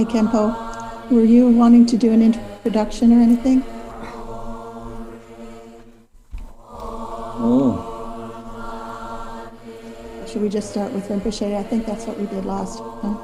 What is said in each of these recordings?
Vajrapani Kempo, were you wanting to do an introduction or anything? Oh. Should we just start with Rinpoche? I think that's what we did last time.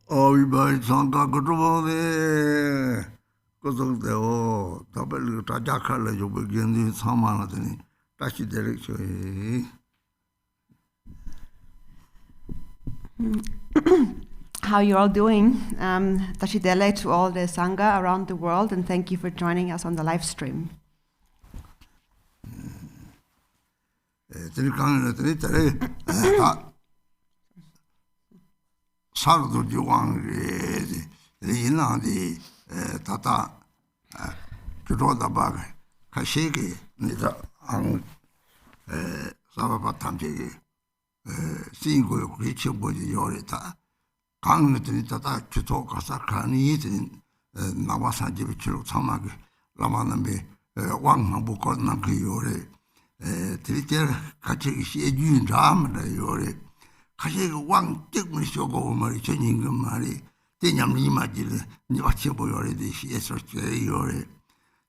Everybody sangha kutubode kosokdeo tabel tajakhala jo begendi samana tani tachi direction how you're all doing. Tashidele to all the Sangha around the world, and thank you for joining us on the live stream. 강르들이 다다 주토 가사 가니들이 나와서 집에 주로 참하게 라마남에 왕하고 거는 그 요래 들이때 같이 시해준 자마다 요래 같이 왕 뜻을 쇼고 말이 전인 그 말이 대냠이 맞지를 니 같이 보여래듯이 시에서 요래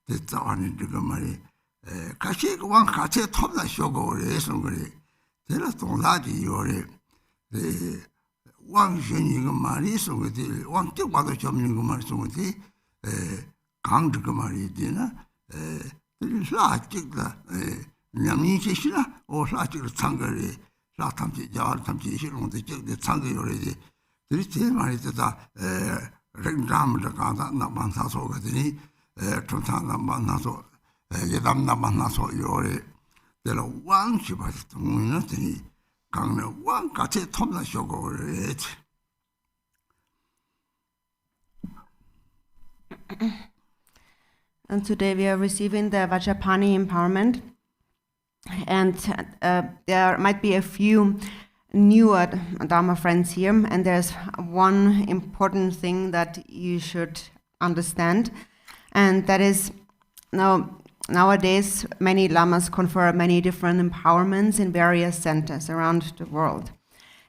됐다는 그 말이 같이 왕 같이 톱다 쇼고 그래서 그래 내가 동라지 요래 왕신이 그 말이 속에 왕뜻 받아 접는 그 말이 속에 강드 그 말이 되나 라직다 냠니시시나 오 라직을 상거리 라탐지 자탐지 시롱데 적데 상거리래 들이 말이 되다 랭람을 가다 나만사서 그더니 통상 나만사서 예담 나만사서 요래 내가 왕시 받았던 거는 강는 왕 같이 톱나 쇼고 And today we are receiving the Vajrapani Empowerment, and there might be a few newer Dharma friends here, and there's one important thing that you should understand, and that is nowadays, many lamas confer many different empowerments in various centers around the world.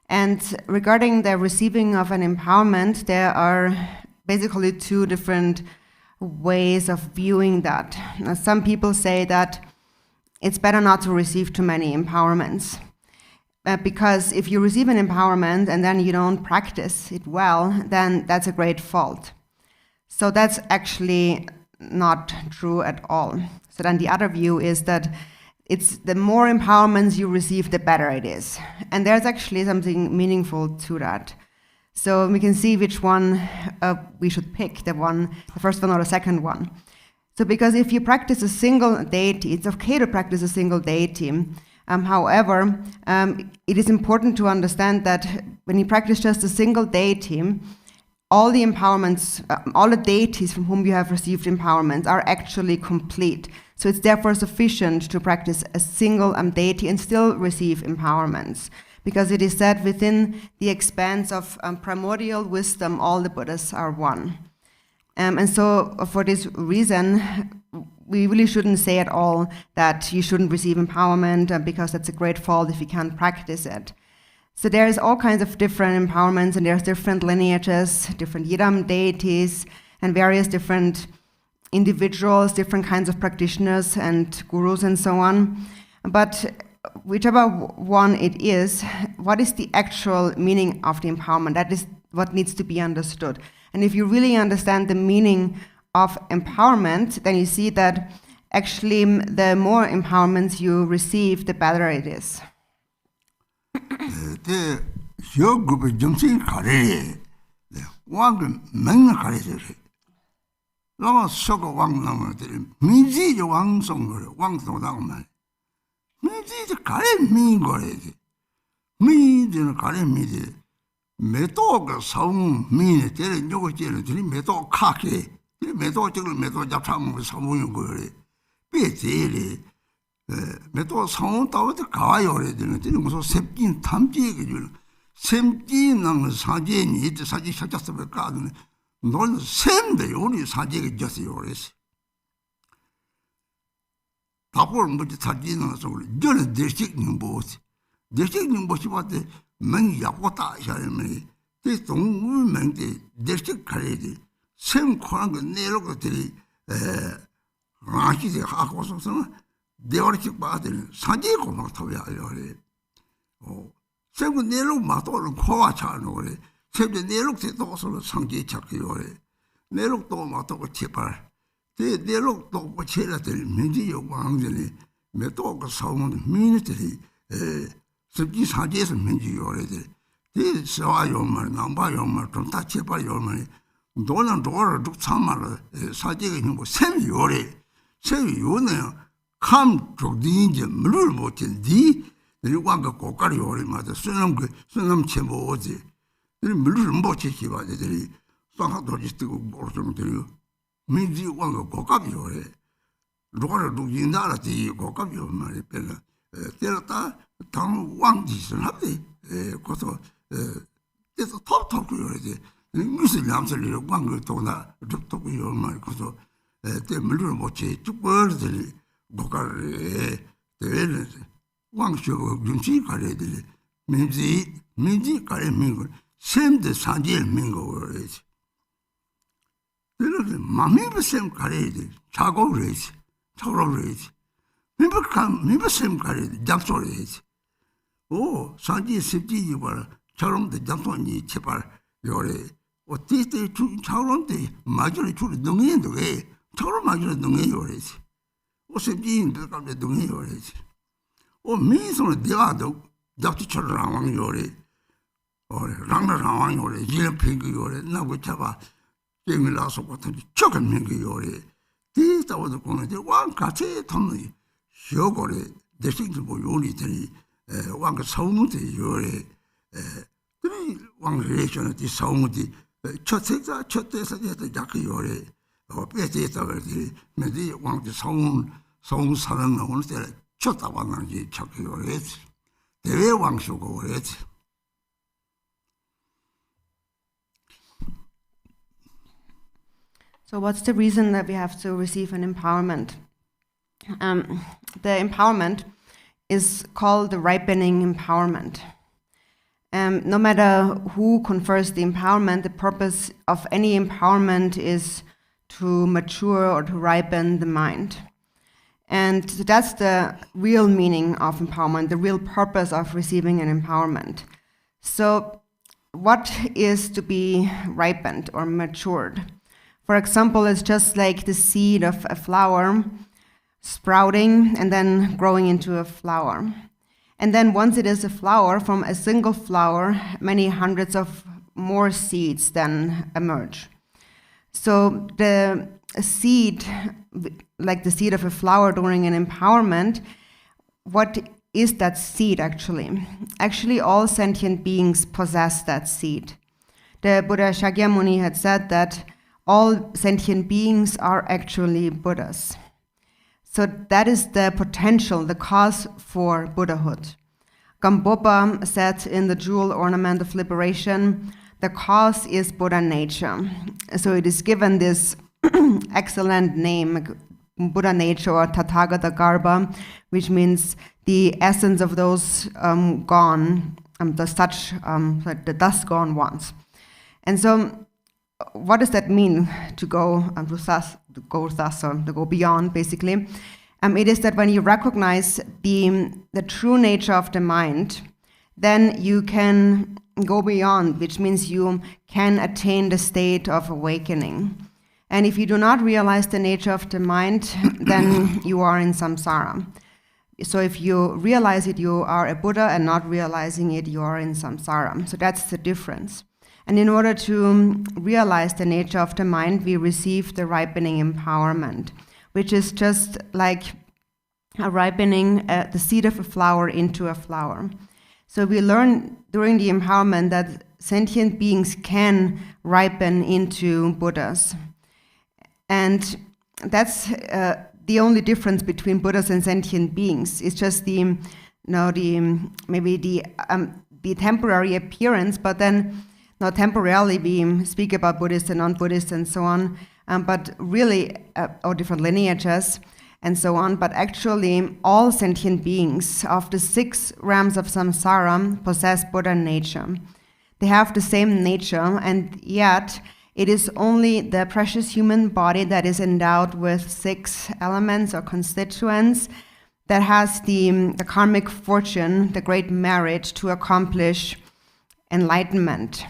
And regarding the receiving of an empowerment, there are basically two different ways of viewing that. Now, some people say that it's better not to receive too many empowerments, because if you receive an empowerment and then you don't practice it well, then that's a great fault. So that's actually not true at all. So then the other view is that it's the more empowerments you receive, the better it is. And there's actually something meaningful to that. So we can see which one we should pick, the first one or the second one. So because if you practice a single deity, it's okay to practice a single deity. However, it is important to understand that when you practice just a single deity, all the empowerments, all the deities from whom you have received empowerments are actually complete. So it's therefore sufficient to practice a single deity and still receive empowerments. Because it is said within the expanse of primordial wisdom, all the Buddhas are one. And so for this reason, we really shouldn't say at all that you shouldn't receive empowerment because that's a great fault if you can't practice it. So there's all kinds of different empowerments, and there's different lineages, different Yidam deities, and various different individuals, different kinds of practitioners and gurus and so on. But whichever one it is, what is the actual meaning of the empowerment? That is what needs to be understood. And if you really understand the meaning of empowerment, then you see that actually the more empowerments you receive, the better it is. 때 시어급의 정신이 가래 왕은 맹나 가래서래 라마 서고 왕나무들 미지의 왕송을 왕송다고 말 미지의 가래 미거래지 미지의 가래 미지 메도가 사용 미네 때는 요거 때는 들이 메도 카게 메도 찍을 메도 잡사먹을 사무용 거래 삐제리 메도 상원 따위도 가요 그래는 되는 무슨 셉진 탐지게 줄 샘진은 사진이 이제 사진 찾았어 볼까는 넌 샘데 우리 사진이 졌어요 그래서 답을 못 사진은 소리 저는 대식님 보스 대식님 보시 봤대 맹 약고다 샤르메 대 동물맹대 대식 가래지 샘 코란 거 내려고들이 아기들 하고서서 대어식 받을 사지 고막 터야 그래. 세고 내로 마도를 코와 차는 그래. 세제 내lokte 도서로 상지 찾기 그래. 내lok도 마도고 제발. 대 내lok도 고쳐라들 민지 요구하는데 메도가 사오는 민들이 습지 사지에서 민지 요래들. 이 세와 요말 남바 요말 좀 다치바 요말 도는 도를 쭉 참말로 사제가 뭐 셈이 요래 셈이 요네요 감 쪽디인지 물을 못인디 이거가 고가리 요래 맞아 수능 첨보지 이 물을 못 지키봐 되더니 상하도지 뜨고 모르는 들이 민지 왕가 고가비 요래 로가를 누긴다라지 고가비 요말 별로 때렸다 당 왕지선 하대 그래서 그래서 톱톱 요래지 무슨 남들이 왕을 도나 톱톱 요말 그래서 때 물을 못지 죽버들이 고가를 대는 왕쇼 윤지 가래들이 민지 가래 민고 샘데 산질 민고 그러지 그래서 마음이 샘 가래들 자고 그러지 자고 그러지 민버샘 가래 잡소리지 오 산지 습지 이발 저런데 잡소니 제발 요래 어때때 저런데 마저리 줄 능해도 왜 저런 마저리 능해 요래지 오 습지인데 감에 능해 요래지 오 민소는 대화도 잡지처럼 왕 요래 랑라 왕 요래 이런 핑크 요래 나고 잡아 게임을 나서 같은 적은 핑크 요래 뒤따오도 보는데 왕 같이 탐는 효고래 대신도 뭐 요리들이 왕그 서무대 요래 그리 왕 레이션의 서무대 첫세자 첫대에서 약그 요래 빼대서 그러지 근데 왕그 서무 사람 나오는 때 쳤다 왔는지 착그 요래 대외 왕쇼고 그랬지 So what's the reason that we have to receive an empowerment? The empowerment is called the ripening empowerment. No matter who confers the empowerment, the purpose of any empowerment is to mature or to ripen the mind. And that's the real meaning of empowerment, the real purpose of receiving an empowerment. So what is to be ripened or matured? For example, it's just like the seed of a flower sprouting and then growing into a flower. And then once it is a flower, from a single flower, many hundreds of more seeds then emerge. So the seed, like the seed of a flower during an empowerment, what is that seed actually? Actually, all sentient beings possess that seed. The Buddha Shakyamuni had said that all sentient beings are actually Buddhas. So that is the potential, the cause for Buddhahood. Gampopa said in the Jewel Ornament of Liberation, the cause is Buddha nature. So it is given this excellent name, Buddha nature or Tathagata Garbha, which means the essence of those gone, the dust gone ones. And so what does that mean to go to go beyond, basically? It is that when you recognize the true nature of the mind, then you can go beyond, which means you can attain the state of awakening. And if you do not realize the nature of the mind, then you are in samsara. So if you realize it, you are a Buddha, and not realizing it, you are in samsara. So that's the difference. And in order to realize the nature of the mind, we receive the ripening empowerment, which is just like a ripening the seed of a flower into a flower. So we learn during the empowerment that sentient beings can ripen into Buddhas. And that's the only difference between Buddhas and sentient beings. It's just the temporary appearance, but then not temporarily we speak about Buddhists and non-Buddhists and so on, but really, or different lineages and so on, but actually all sentient beings of the 6 realms of samsara possess Buddha nature. They have the same nature, and yet it is only the precious human body that is endowed with 6 elements or constituents that has the karmic fortune, the great merit to accomplish enlightenment.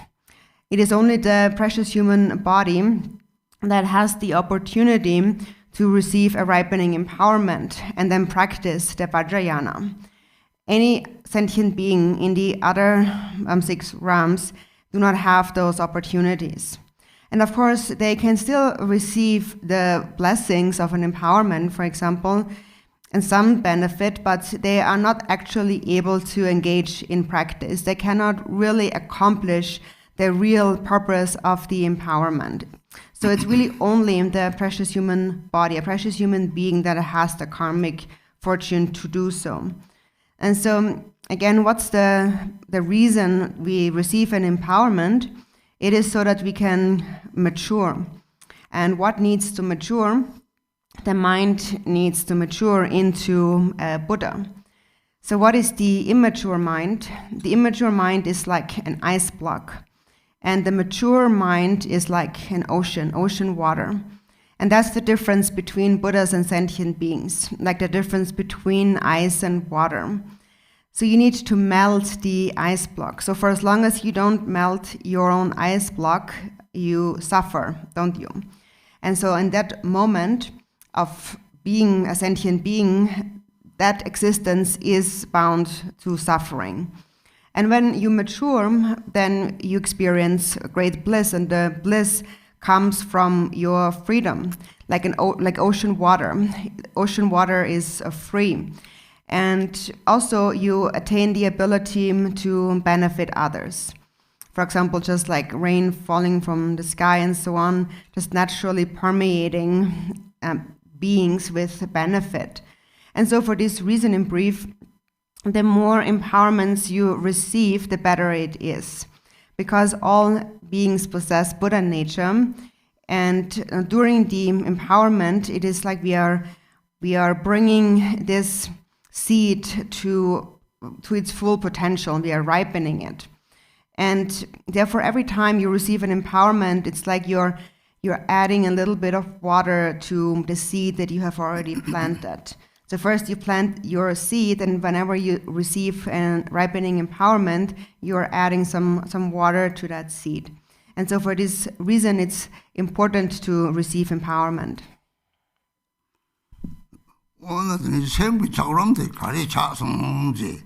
It is only the precious human body that has the opportunity to receive a ripening empowerment and then practice the Vajrayana. any sentient being in the other 6 realms do not have those opportunities. And of course, they can still receive the blessings of an empowerment, for example, and some benefit, but they are not actually able to engage in practice. They cannot really accomplish the real purpose of the empowerment. So it's really only the precious human body, a precious human being, that has the karmic fortune to do so. And so, again, what's the reason we receive an empowerment? It is so that we can mature. And what needs to mature? The mind needs to mature into a Buddha. So what is the immature mind? The immature mind is like an ice block. And the mature mind is like an ocean water. And that's the difference between Buddhas and sentient beings, like the difference between ice and water. So you need to melt the ice block. So for as long as you don't melt your own ice block, you suffer, don't you? And so in that moment of being a sentient being, that existence is bound to suffering. And when you mature, then you experience great bliss, and the bliss comes from your freedom, like ocean water. Ocean water is free. And also you attain the ability to benefit others. For example, just like rain falling from the sky and so on, just naturally permeating beings with benefit. And so for this reason, in brief, the more empowerments you receive, the better it is. Because all beings possess Buddha nature, and during the empowerment, it is like we are bringing this seed to its full potential. We are ripening it. And therefore, every time you receive an empowerment, it's like you're adding a little bit of water to the seed that you have already planted. So first you plant your seed, and whenever you receive a ripening empowerment, you're adding some water to that seed. And so for this reason, it's important to receive empowerment. 오늘은 생부 작업람들 가르쳐 성지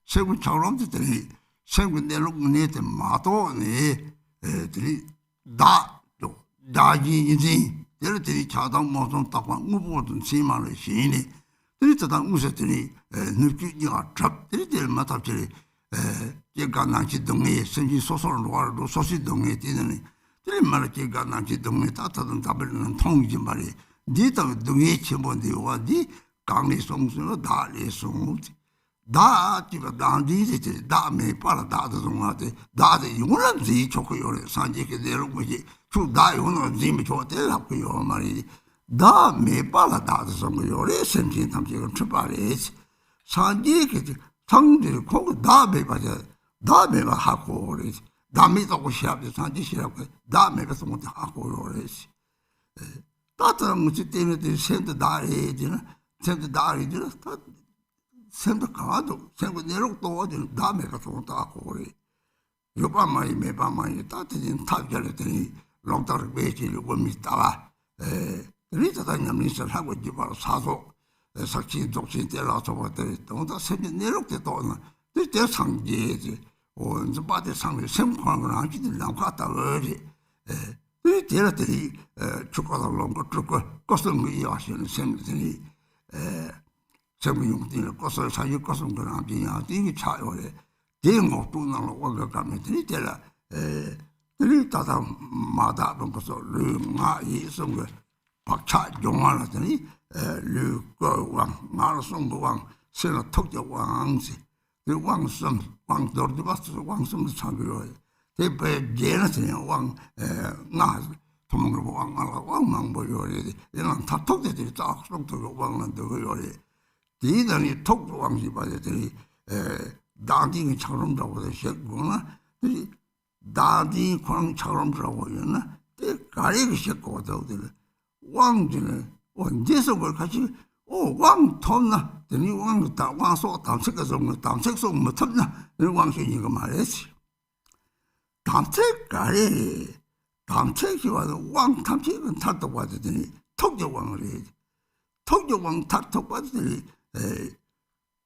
생부 작업람들이 생부 내놓고네들 마도네 들이 다도 다지인지 들이 자동 모종 딱만 무보든 심만을 시니 들이 다 무서들이 느끼기가 잡들이 될 마탑들이 제가난지 동에 생기 소소를 와도 소시 동에 뛰는 들이 말을 제가난지 동에 따뜻한 답을 통지 말이 니도 동에 치본데와 니 강리 송수로 다리 송우지 다 지가 단디지 다메 빨아 다도 동아데 다데 용란지 좋고 요래 산지게 내려오지 주 다요는 짐이 좋대라고요 말이 다메 빨아 다도 송고 요래 생긴 탐지가 출발해 산지게 상들 거기 다메 봐자 다메가 하고 그래 다메도 시합에 산지시라고 다메가 송고 하고 요래 따뜻한 것이 때문에 샘도 다리지나 샘도 다리지나 샘도 가도 샘도 내려도 어디는 다음에 가서 온다고 그래 요밤마이 매밤마이 따뜻한 탑절했더니 롱다를 매지려고 믿다가 리타다 냠리서 하고 집어서 사소 sakchi dokchi te la so ba te to da se ne ro te to na te sang je ji o nzo ba de sang sem kwang na ji de la ka ta ge te la te chu ka lo ko chu ko so ngi ya shi ne sem te sem yung te ko so sa yu ko so ngi na ji ya ti ki cha yo le de ngo tu na lo wa ga ka me te la te ta ta ma da ko so lu ma yi so ngi pak cha jong la te ni lu go wang ma song go wang se la tok de wang si de wang sum wang dor de bas wang sum de chang yo de be je na te wang na to mong ro wang ala wang mang bo yo de na ta tok de ta song to wang na de yo de di da ni tok wang si ba de da ding 처럼 라고 de she go na de da ding kwang 처럼 라고 yo na de ga ri she go de 왕지는 언제서 뭘 같이 왕 톱나 되니 왕다 왕소 담책에서 뭐 담책소 뭐 톱나 이런 왕신 이거 말했지 담책가래 담책이 와도 왕 담책은 탓도 받으더니 톡적왕을 해야지 톡적왕 탓도 받으더니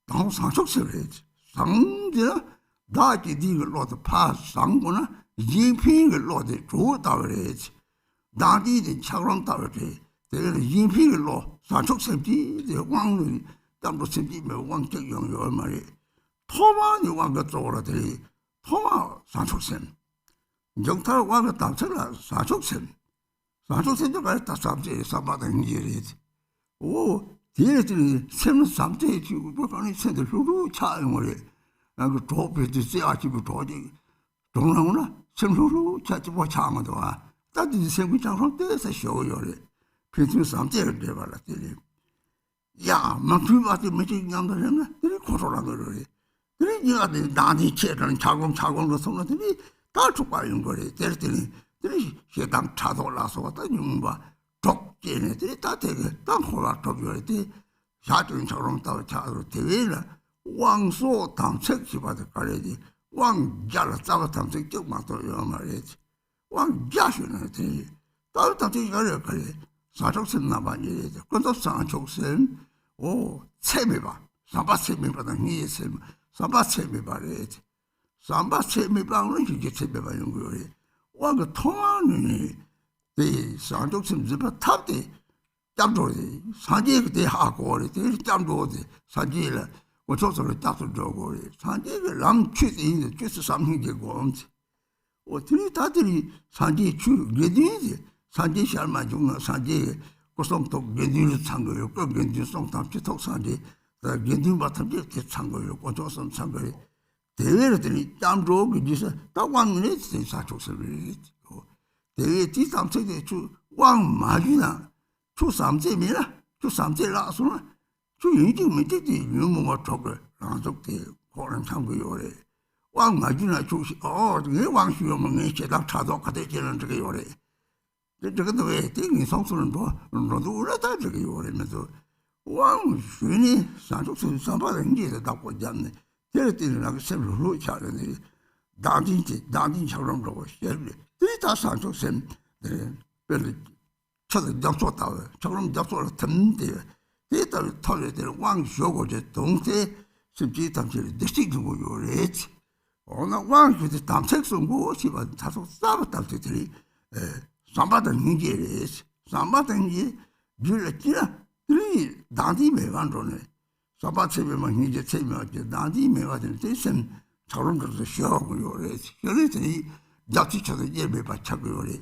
당 상속세래지. 상지나 다지 디가 로도 파 상고나 인피가 로데 조다 그래지. 다디의 차그럼 따르지. 대는 인피가 로 상속세지 왕이 담도 세지며 왕적 영역 말이 토마니 왕가 쪽으로들이 토마 상속세. 정탈 왕가 담쳐라 상속세. 상속세도 가다 삼제 삼바는 일이지. 오 뒤에들이 세는 삼제 지고 뭐가니 세들 루루 차용을 그 도피지 세아지고 도지 동랑구나 semru루 차지고 차마도 와 따지 생구 장성 때서 쇼요래 피트 삼제를 내발라 때리 야 막주바지 뭐지 양들은 들이 고소라 그러래 그래 네가 나한테 채는 차공차공으로 손들이 다 죽바인 거래 때렸더니 들이 시당 차도 올라서 왔다 용바 독재네들이 다 되게 땅 호라 독이었대 사준처럼 다 차로 대회라 왕소 당책시 받을 거래지 왕자를 잡아 당책 쪽 맞도요 말이지 왕자시는 돼 따로 당책이 가려 그래 사족선 나반이지 그것도 상족선 오 세미바 삼바 세미바다 니세 삼바 세미바래지 삼바 세미바는 이게 세미바인 거래 왕그 통하는 이 상족선 집에 탑대 짬도리 산지 그때 하고 그래 짬도리 산지를我做了大多做过的，他这个人去的就是三天结果子。我听他这里三天去原地的，三天下满中了，三天我送到原地的唱歌有个原地送他去到三天，原地把他这给唱歌有我做什么唱歌的，대회를 들이 짬도 그지서 다 왕문에 진짜 좋습니다. 대회 뒤삼세대 주 왕마주나 주 삼세미나 주 삼세라서나 주 인증문제지 유모가 저거 랑속대 고런 참고요래 왕마주나 주시 그 왕수요면 제당 차도 가대지는 저게 요래 저것도 왜 땡이 성수는 너도 올라다 저게 요래면서 왕수니 산속선 삼바는 이제 다 보잖네 때때는 나그 셈으로 차려네 나딘처럼 그러고 이 다 산속선 별로 저도 잡았다 저럼 잡았을 텐데 대다를 털려들 왕쇼고제 동태 심지 담실 대식고 요래지 어느 왕주의 담색성 무엇이가 다소 싸봤다들이 삼바던 hin지래지 삼바던 게 줄지라 들이 나디 매반로네 삼바체면 hin지 체면지 나디 매반들 대신 저런 것도 쉬어고 요래지 그래서이 잡지쳐도 예배 받자고 요래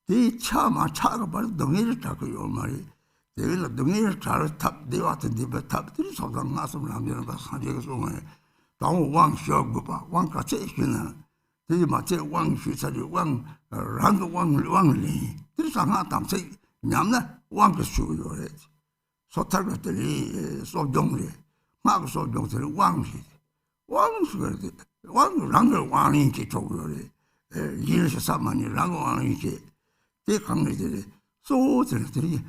이 차마 차가 바로 동해를 타고 요 말이 내가 동해를 잘 탑, 내 같은 집에 탑들이 소장 나서면 하면 다 사제가 송해. 당호 왕쇼고 봐. 왕같이 있으나. 되게 맞지 왕슈사리 왕 랑도 왕리. 들상하 담세 냠나 왕그 수요래. 소탈 것들이 소종리. 막 소종들 왕시. 왕수가 왕 랑을 왕인지 조요래. 일시 사만이 랑 왕인지. 대 강리들이 소들이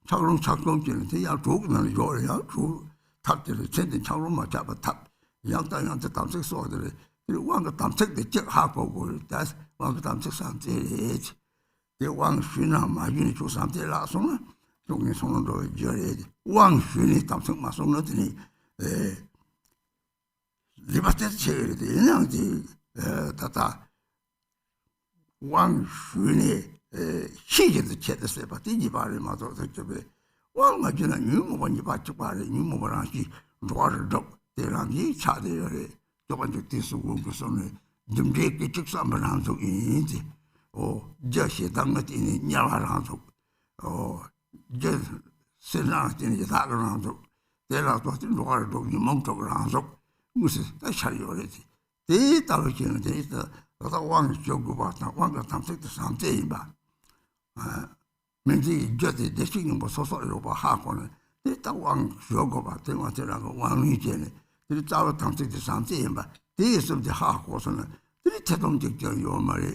차그럼 작동지는 야 조그만 요래야 조 탑들이 전된 차그럼만 잡아 탑 양땅한테 담색 소들이 왕가 담색대 적 하고 다 왕가 담색 상태지 대 왕순아 마준이 조 상태라서는 종이 손으로 열어야지 왕순이 담색 마송너더니 리바테스 체를 되는지 다다 왕순이 시제도 제대로 봐. 뒤지 말을 맞아 저게 왕마지나 유모번이 받지 말에 유모번이 로아를 대란이 차대열에 저번에 뒤수고 그선에 좀 되게 직선을 한 속이지. 저시 당것이 냐와를 한 속. 저 세나한테 다를 한 속. 대라도 로아를 몽쪽을 한 속. 무슨 다 차려야지. 대다르기는 대다 다 왕쇼고 봤다. 왕가 탐색도 삼제인 봐. 민지 저때 대신은 뭐 소소로 봐 하고는 일단 왕쇼고 봐. 대마들하고 왕이제네. 이 자와 탐색도 삼제인 봐. 대에서도 하고서는 이 태동적적 요 말이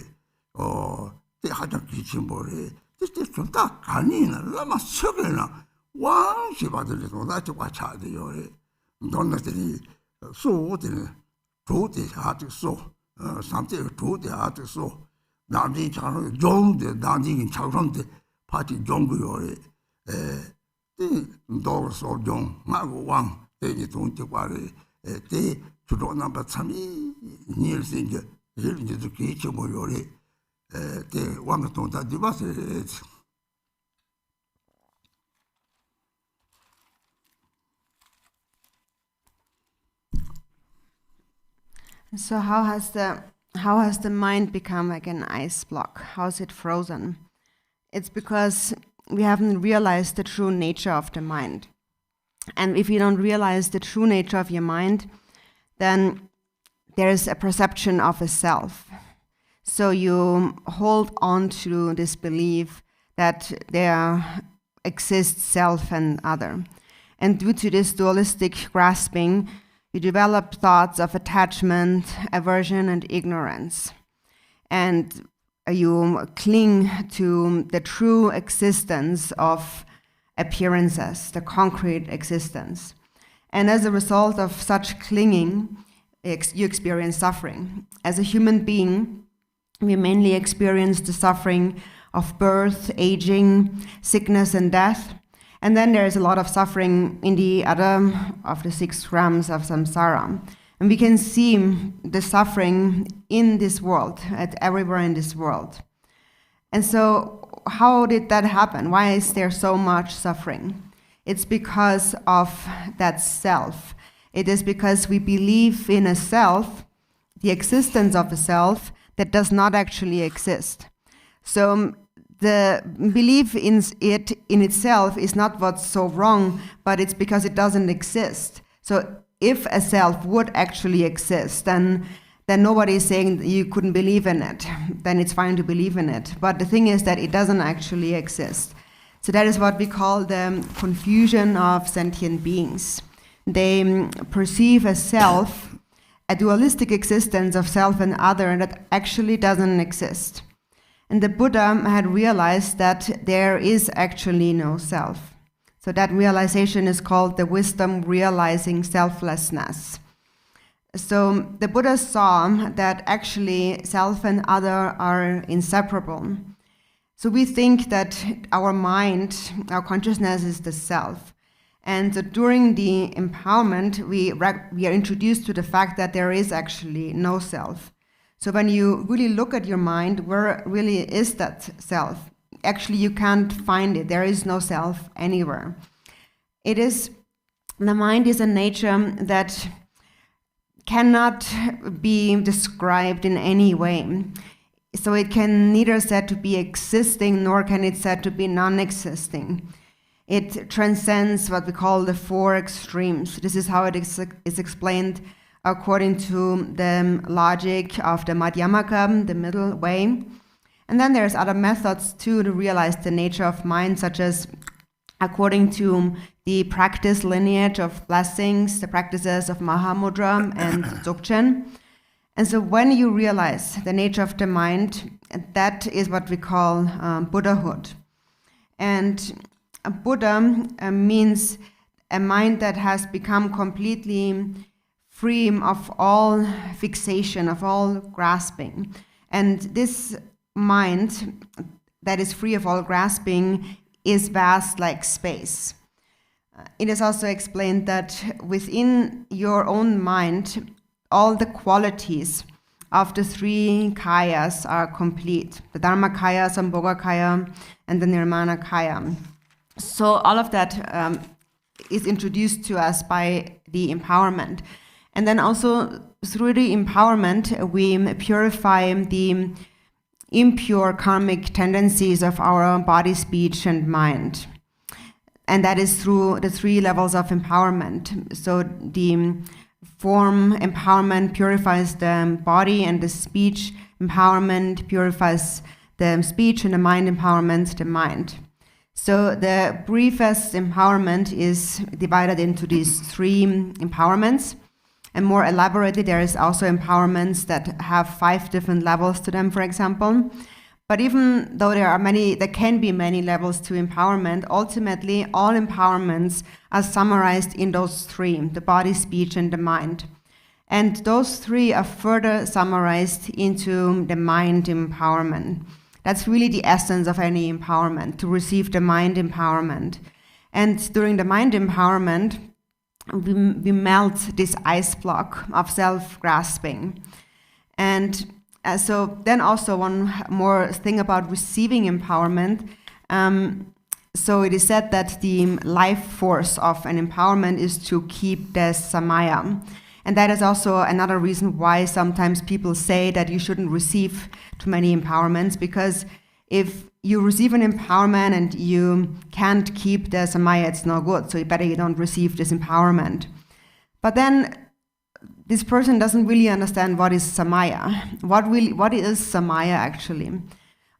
대 하장 기침 뭐래. 그때 좀다 가니나 라마 석에나 왕시 받으려고 나한테 와차 돼요. 너네들이 소들이 도대 하도 소 삼제 도대 하도 소 나중에 잘 종대 나중에 잘한테 파티 종고요래 이 도서 종 하고 왕 대니 동쪽발에 대 주로 남바 참이 니르신게 일인지도 기초 모요리 대 왕동다 디바스. So how has the mind become like an ice block? How is it frozen? It's because we haven't realized the true nature of the mind. And if you don't realize the true nature of your mind, then there is a perception of a self. So you hold on to this belief that there exists self and other. And due to this dualistic grasping, you develop thoughts of attachment, aversion, and ignorance. And you cling to the true existence of appearances, the concrete existence. And as a result of such clinging, you experience suffering. As a human being, we mainly experience the suffering of birth, aging, sickness, and death. And then there is a lot of suffering in the other of the 6 realms of samsara. And we can see the suffering in this world, everywhere in this world. And so how did that happen? Why is there so much suffering? It's because of that self. It is because we believe in a self, the existence of a self, that does not actually exist. So the belief in it in itself is not what's so wrong, but it's because it doesn't exist. So if a self would actually exist, then nobody is saying you couldn't believe in it. Then it's fine to believe in it. But the thing is that it doesn't actually exist. So that is what we call the confusion of sentient beings. They perceive a self, a dualistic existence of self and other that actually doesn't exist. And the Buddha had realized that there is actually no self. So that realization is called the wisdom realizing selflessness. So the Buddha saw that actually self and other are inseparable. So we think that our mind, our consciousness is the self. And so during the empowerment, we are introduced to the fact that there is actually no self. So when you really look at your mind, where really is that self? Actually, you can't find it. There is no self anywhere. The mind is a nature that cannot be described in any way. So it can neither said to be existing, nor can it said to be non-existing. It transcends what we call the 4 extremes. This is how it is explained according to the logic of the Madhyamaka, the middle way. And then there's other methods too to realize the nature of mind, such as according to the practice lineage of blessings, the practices of Mahamudra and Dzogchen. And so when you realize the nature of the mind, that is what we call Buddhahood. And a Buddha means a mind that has become completely free of all fixation, of all grasping. And this mind that is free of all grasping is vast like space. It is also explained that within your own mind, all the qualities of the 3 kayas are complete. The Dharmakaya, Sambhogakaya, and the Nirmanakaya. So all of that is introduced to us by the empowerment. And then also through the empowerment, we purify the impure karmic tendencies of our body, speech, and mind. And that is through the 3 levels of empowerment. So the form empowerment purifies the body, and the speech empowerment purifies the speech, and the mind empowerment the mind. So the briefest empowerment is divided into these 3 empowerments. And more elaborately, there is also empowerments that have 5 different levels to them, for example. But even though there can be many levels to empowerment, ultimately all empowerments are summarized in those 3, the body, speech, and the mind. And those 3 are further summarized into the mind empowerment. That's really the essence of any empowerment, to receive the mind empowerment. And during the mind empowerment, we melt this ice block of self-grasping. And so then also one more thing about receiving empowerment. So it is said that the life force of an empowerment is to keep the samaya. And that is also another reason why sometimes people say that you shouldn't receive too many empowerments, because if you receive an empowerment and you can't keep the samaya, it's no good. So you better you don't receive this empowerment. But then this person doesn't really understand what is samaya. What is samaya actually?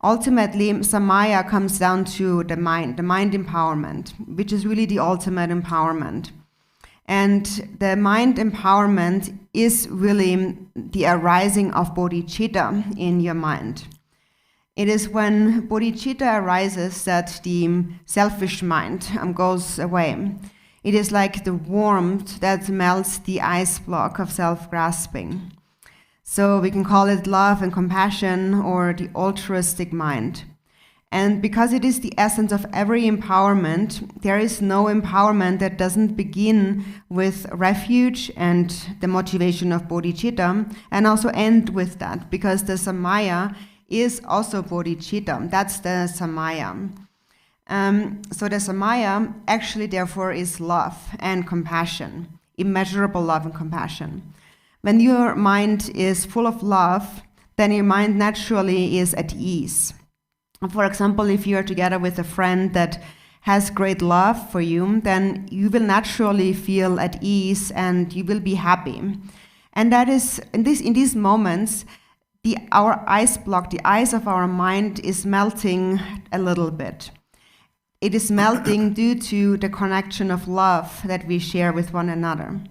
Ultimately, samaya comes down to the mind empowerment, which is really the ultimate empowerment. And the mind empowerment is really the arising of bodhicitta in your mind. It is when bodhicitta arises that the selfish mind goes away. It is like the warmth that melts the ice block of self-grasping. So we can call it love and compassion, or the altruistic mind. And because it is the essence of every empowerment, there is no empowerment that doesn't begin with refuge and the motivation of bodhicitta, and also end with that, because the samaya is also bodhicitta. That's the samaya. So the samaya actually therefore is love and compassion, immeasurable love and compassion. When your mind is full of love, then your mind naturally is at ease. For example, if you are together with a friend that has great love for you, then you will naturally feel at ease and you will be happy. And that is in these moments, our ice block, the ice of our mind is melting a little bit. It is melting due to the connection of love that we share with one another.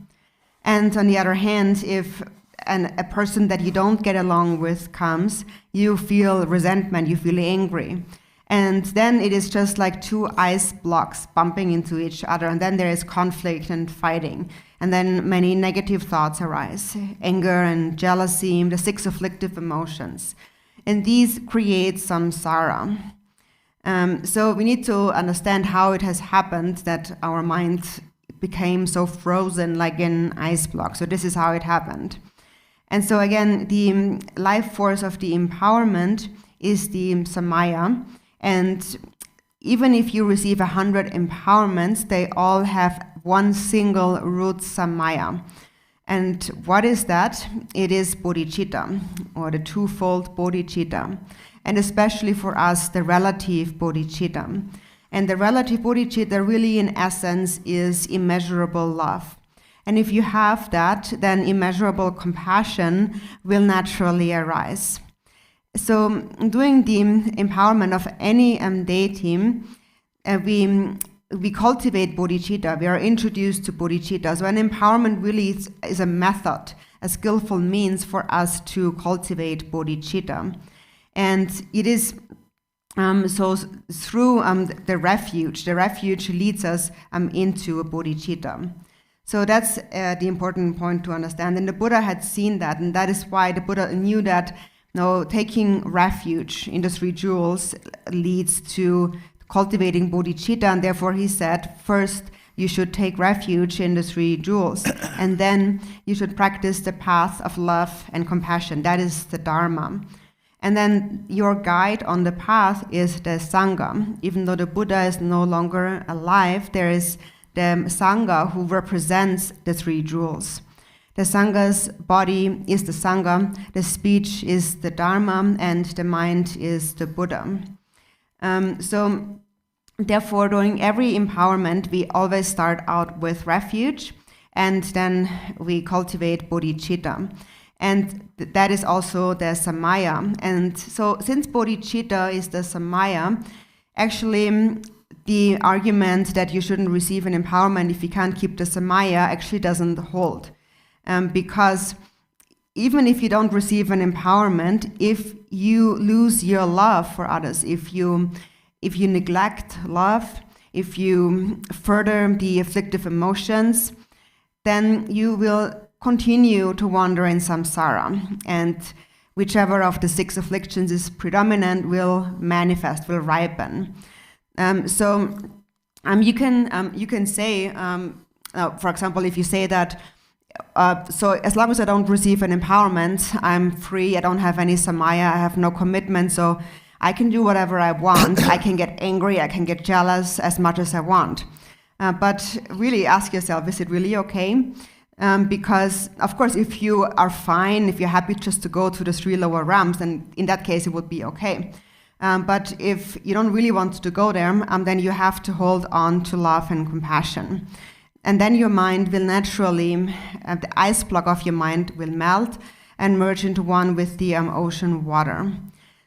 And on the other hand, if a person that you don't get along with comes, you feel resentment, you feel angry. And then it is just like two ice blocks bumping into each other, and then there is conflict and fighting. And then many negative thoughts arise, anger and jealousy, the 6 afflictive emotions. And these create samsara. So we need to understand how it has happened that our mind became so frozen like an ice block. So this is how it happened. And so again, the life force of the empowerment is the samaya. And even if you receive 100 empowerments, they all have one single root samaya. And what is that? It is bodhicitta, or the twofold bodhicitta. And especially for us, the relative bodhicitta. And the relative bodhicitta really in essence is immeasurable love. And if you have that, then immeasurable compassion will naturally arise. So doing the empowerment of any deity, we cultivate bodhicitta. We are introduced to bodhicitta. So an empowerment really is a method, a skillful means for us to cultivate bodhicitta. And it is so through the refuge leads us into a bodhicitta. So that's the important point to understand. And the Buddha had seen that, and that is why the Buddha knew that taking refuge in the 3 jewels leads to cultivating bodhicitta, and therefore he said, first you should take refuge in the 3 jewels, and then you should practice the path of love and compassion. That is the Dharma. And then your guide on the path is the Sangha. Even though the Buddha is no longer alive, there is the Sangha who represents the 3 jewels. The Sangha's body is the Sangha, the speech is the Dharma, and the mind is the Buddha. So therefore, during every empowerment, we always start out with refuge, and then we cultivate bodhicitta. And that is also the samaya. And so since bodhicitta is the samaya, actually the argument that you shouldn't receive an empowerment if you can't keep the samaya actually doesn't hold. Because even if you don't receive an empowerment, if you lose your love for others, if you neglect love, if you further the afflictive emotions, then you will continue to wander in samsara, and whichever of the 6 afflictions is predominant will manifest, will ripen. So you can say for example, if you say that, so as long as I don't receive an empowerment, I'm free, I don't have any samaya, I have no commitment, so I can do whatever I want. I can get angry, I can get jealous as much as I want. But really ask yourself, is it really okay? Because, of course, if you are fine, if you're happy just to go to the 3 lower realms, then in that case it would be okay. But if you don't really want to go there, then you have to hold on to love and compassion. And then your mind will naturally, the ice block of your mind will melt and merge into one with the ocean water.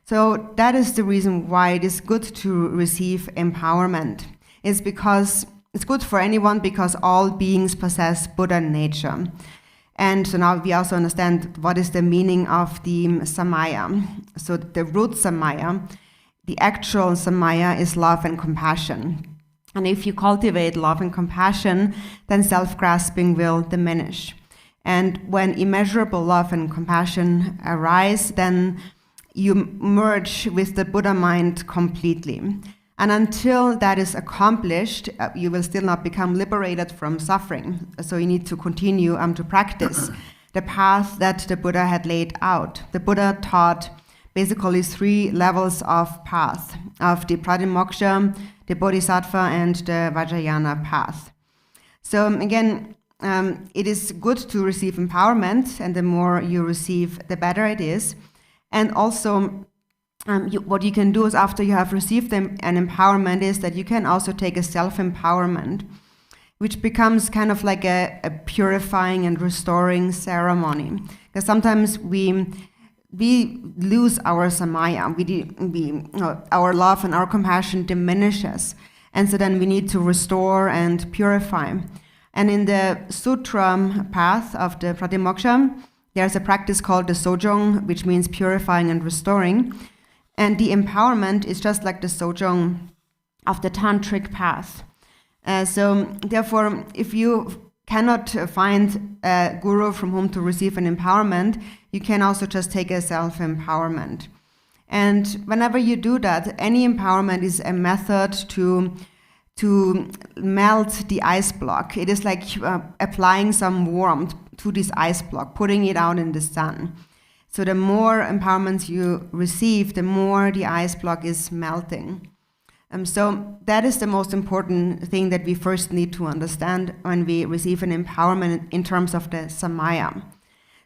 So that is the reason why it is good to receive empowerment. It's because it's good for anyone, because all beings possess Buddha nature. And so now we also understand what is the meaning of the samaya. So the root samaya, the actual samaya, is love and compassion. And if you cultivate love and compassion, then self-grasping will diminish. And when immeasurable love and compassion arise, then you merge with the Buddha mind completely. And until that is accomplished, you will still not become liberated from suffering. So you need to continue to practice the path that the Buddha had laid out. The Buddha taught basically 3 levels of path, of the pratimoksha, the bodhisattva, and the vajrayana path. So again, it is good to receive empowerment, and the more you receive, the better it is. And also, what you can do is, after you have received an empowerment, is that you can also take a self-empowerment, which becomes kind of like a purifying and restoring ceremony. Because sometimes we lose our samaya, our love and our compassion diminishes. And so then we need to restore and purify. And in the sutra path of the pratimoksha, there's a practice called the sojong, which means purifying and restoring. And the empowerment is just like the sojong of the tantric path. So therefore, if you cannot find a guru from whom to receive an empowerment, you can also just take a self-empowerment. And whenever you do that, any empowerment is a method to melt the ice block. It is like applying some warmth to this ice block, putting it out in the sun. So the more empowerments you receive, the more the ice block is melting. So that is the most important thing that we first need to understand when we receive an empowerment in terms of the samaya.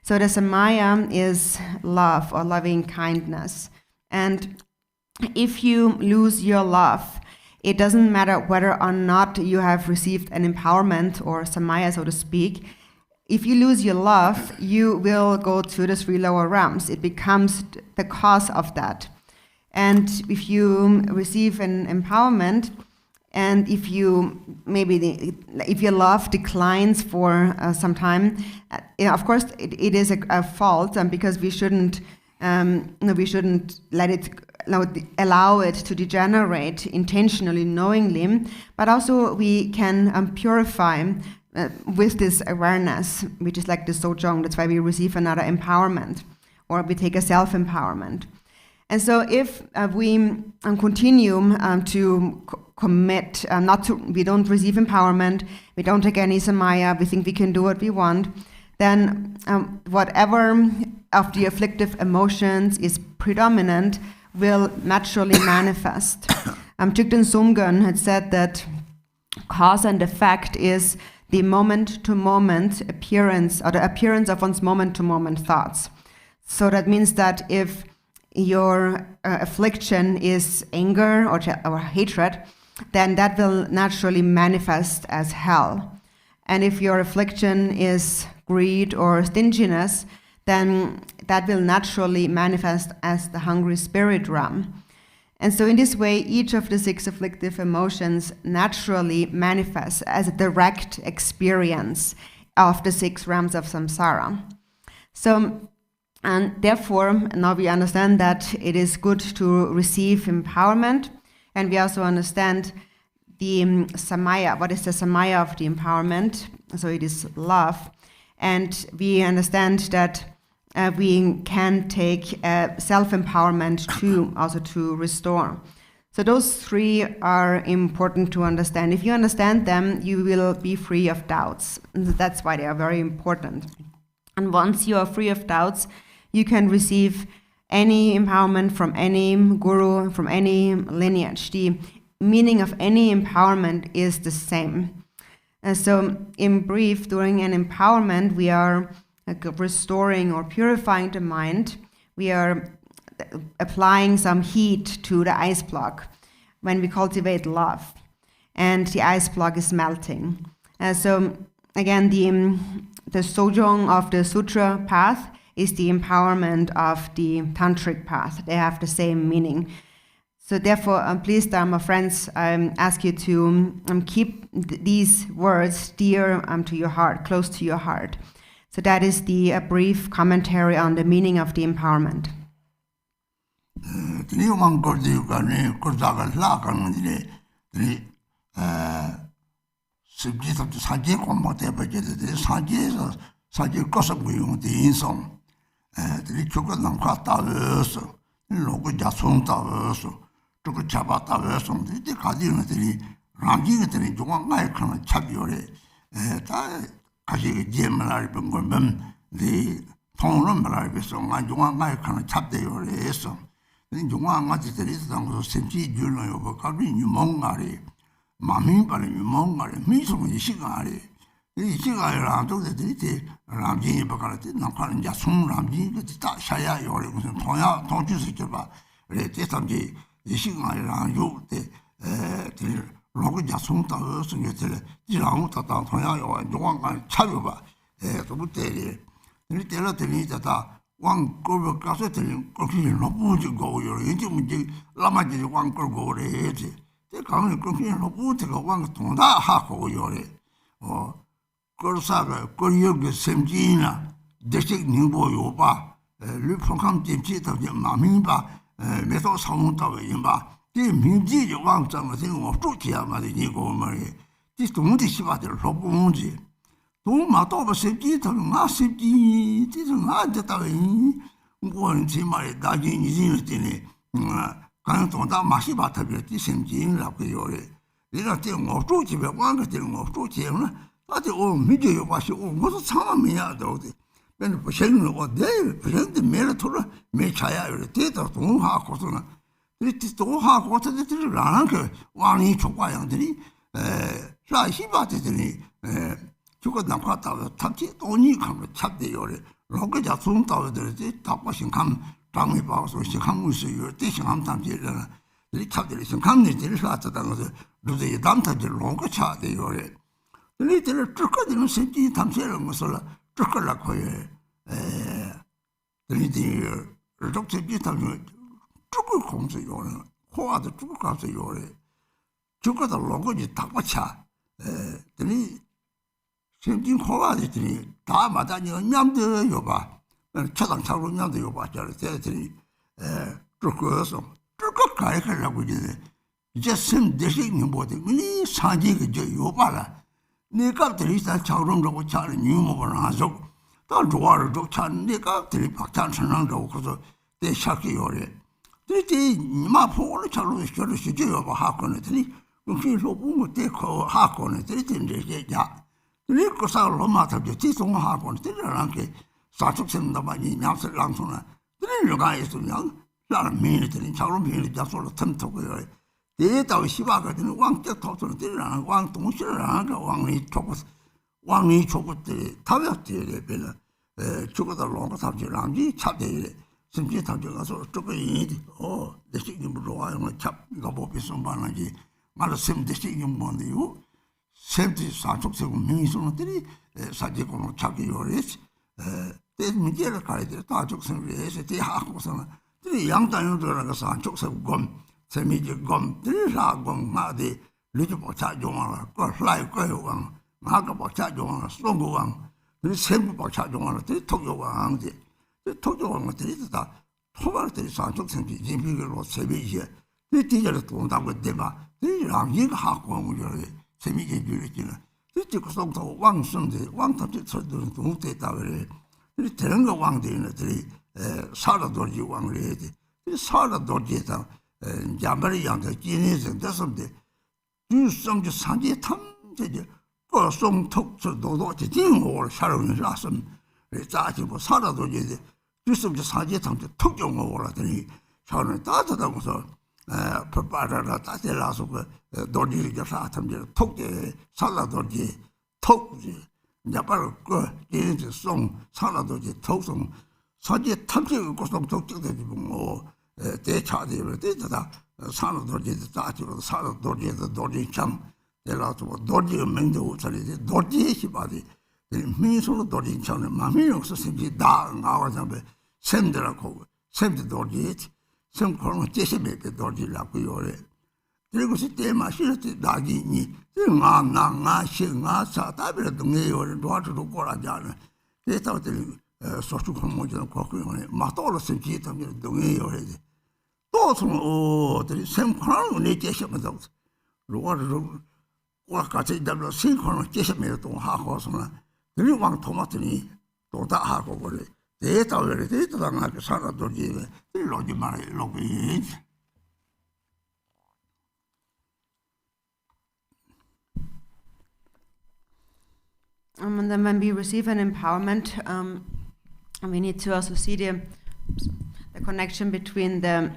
So the samaya is love or loving kindness. And if you lose your love, it doesn't matter whether or not you have received an empowerment or samaya, so to speak. If you lose your love, you will go to the 3 lower realms. It becomes the cause of that. And if you receive an empowerment, and if you if your love declines for some time, of course it is a fault, because we shouldn't let it allow it to degenerate intentionally, knowingly. But also we can purify with this awareness, which is like the sojong. That's why we receive another empowerment, or we take a self-empowerment. And so if we continue to commit, we don't receive empowerment, we don't take any samaya, we think we can do what we want, then whatever of the afflictive emotions is predominant will naturally manifest. Jigten Sumgön had said that cause and effect is the moment-to-moment appearance, or the appearance of one's moment-to-moment thoughts. So that means that if your affliction is anger or hatred, then that will naturally manifest as hell. And if your affliction is greed or stinginess, then that will naturally manifest as the hungry spirit realm. And so in this way, each of the 6 afflictive emotions naturally manifests as a direct experience of the 6 realms of samsara. So, and therefore, now we understand that it is good to receive empowerment, and we also understand the samaya. What is the samaya of the empowerment? So it is love. And we understand that we can take self-empowerment too, also to restore. So those three are important to understand. If you understand them, you will be free of doubts. And that's why they are very important. And once you are free of doubts, you can receive any empowerment from any guru, from any lineage. The meaning of any empowerment is the same. So in brief, during an empowerment, we are restoring or purifying the mind. We are applying some heat to the ice block when we cultivate love, and the ice block is melting. So again, the sojong of the sutra path is the empowerment of the tantric path. They have the same meaning. So therefore, please, Dharma friends, I ask you to keep these words dear to your heart, close to your heart. So that is the brief commentary on the meaning of the empowerment. 야바리 양자 지내서 됐는데 주성지 산지 탐제지 거송톡서 도도 지진을 살아오는 라선 자지고 살아도 이제 주성지 산지 탐제 톡종을 올라더니 저는 따뜻하고서 퍼빠라라 따뜻해라서 그 도리가 사탐제 톡제 살아도지 톡지 야바리 그 이제 송 살아도지 톡송 산지 탐제 거송 톡적되지 뭐 대차대로 대다 산도지 자지로 산도지도 도지참 내가서 도지 명도 처리지 도지 바디 민소로 도지참은 마음이 없어 생기 다 나와서 샘들하고 샘도 도지 샘 그런 제시메 도지라고 요래 그리고 그때 마시르지 나기니 나나 신가 사다비를 동네요 도와주고 거라잖아 대타들 소수 공모전 거기에 마토로 생기 때문에 동네요 해 또는 생활을 내제시면서 로아로 와까지 잡로 생활을 제시면 또 하고서는 그리고 토마토니 또다 하고 그래 대타를 대타당하게 살아도지 로지 말이 로기 And then when we receive an empowerment, we need to also see the connection between the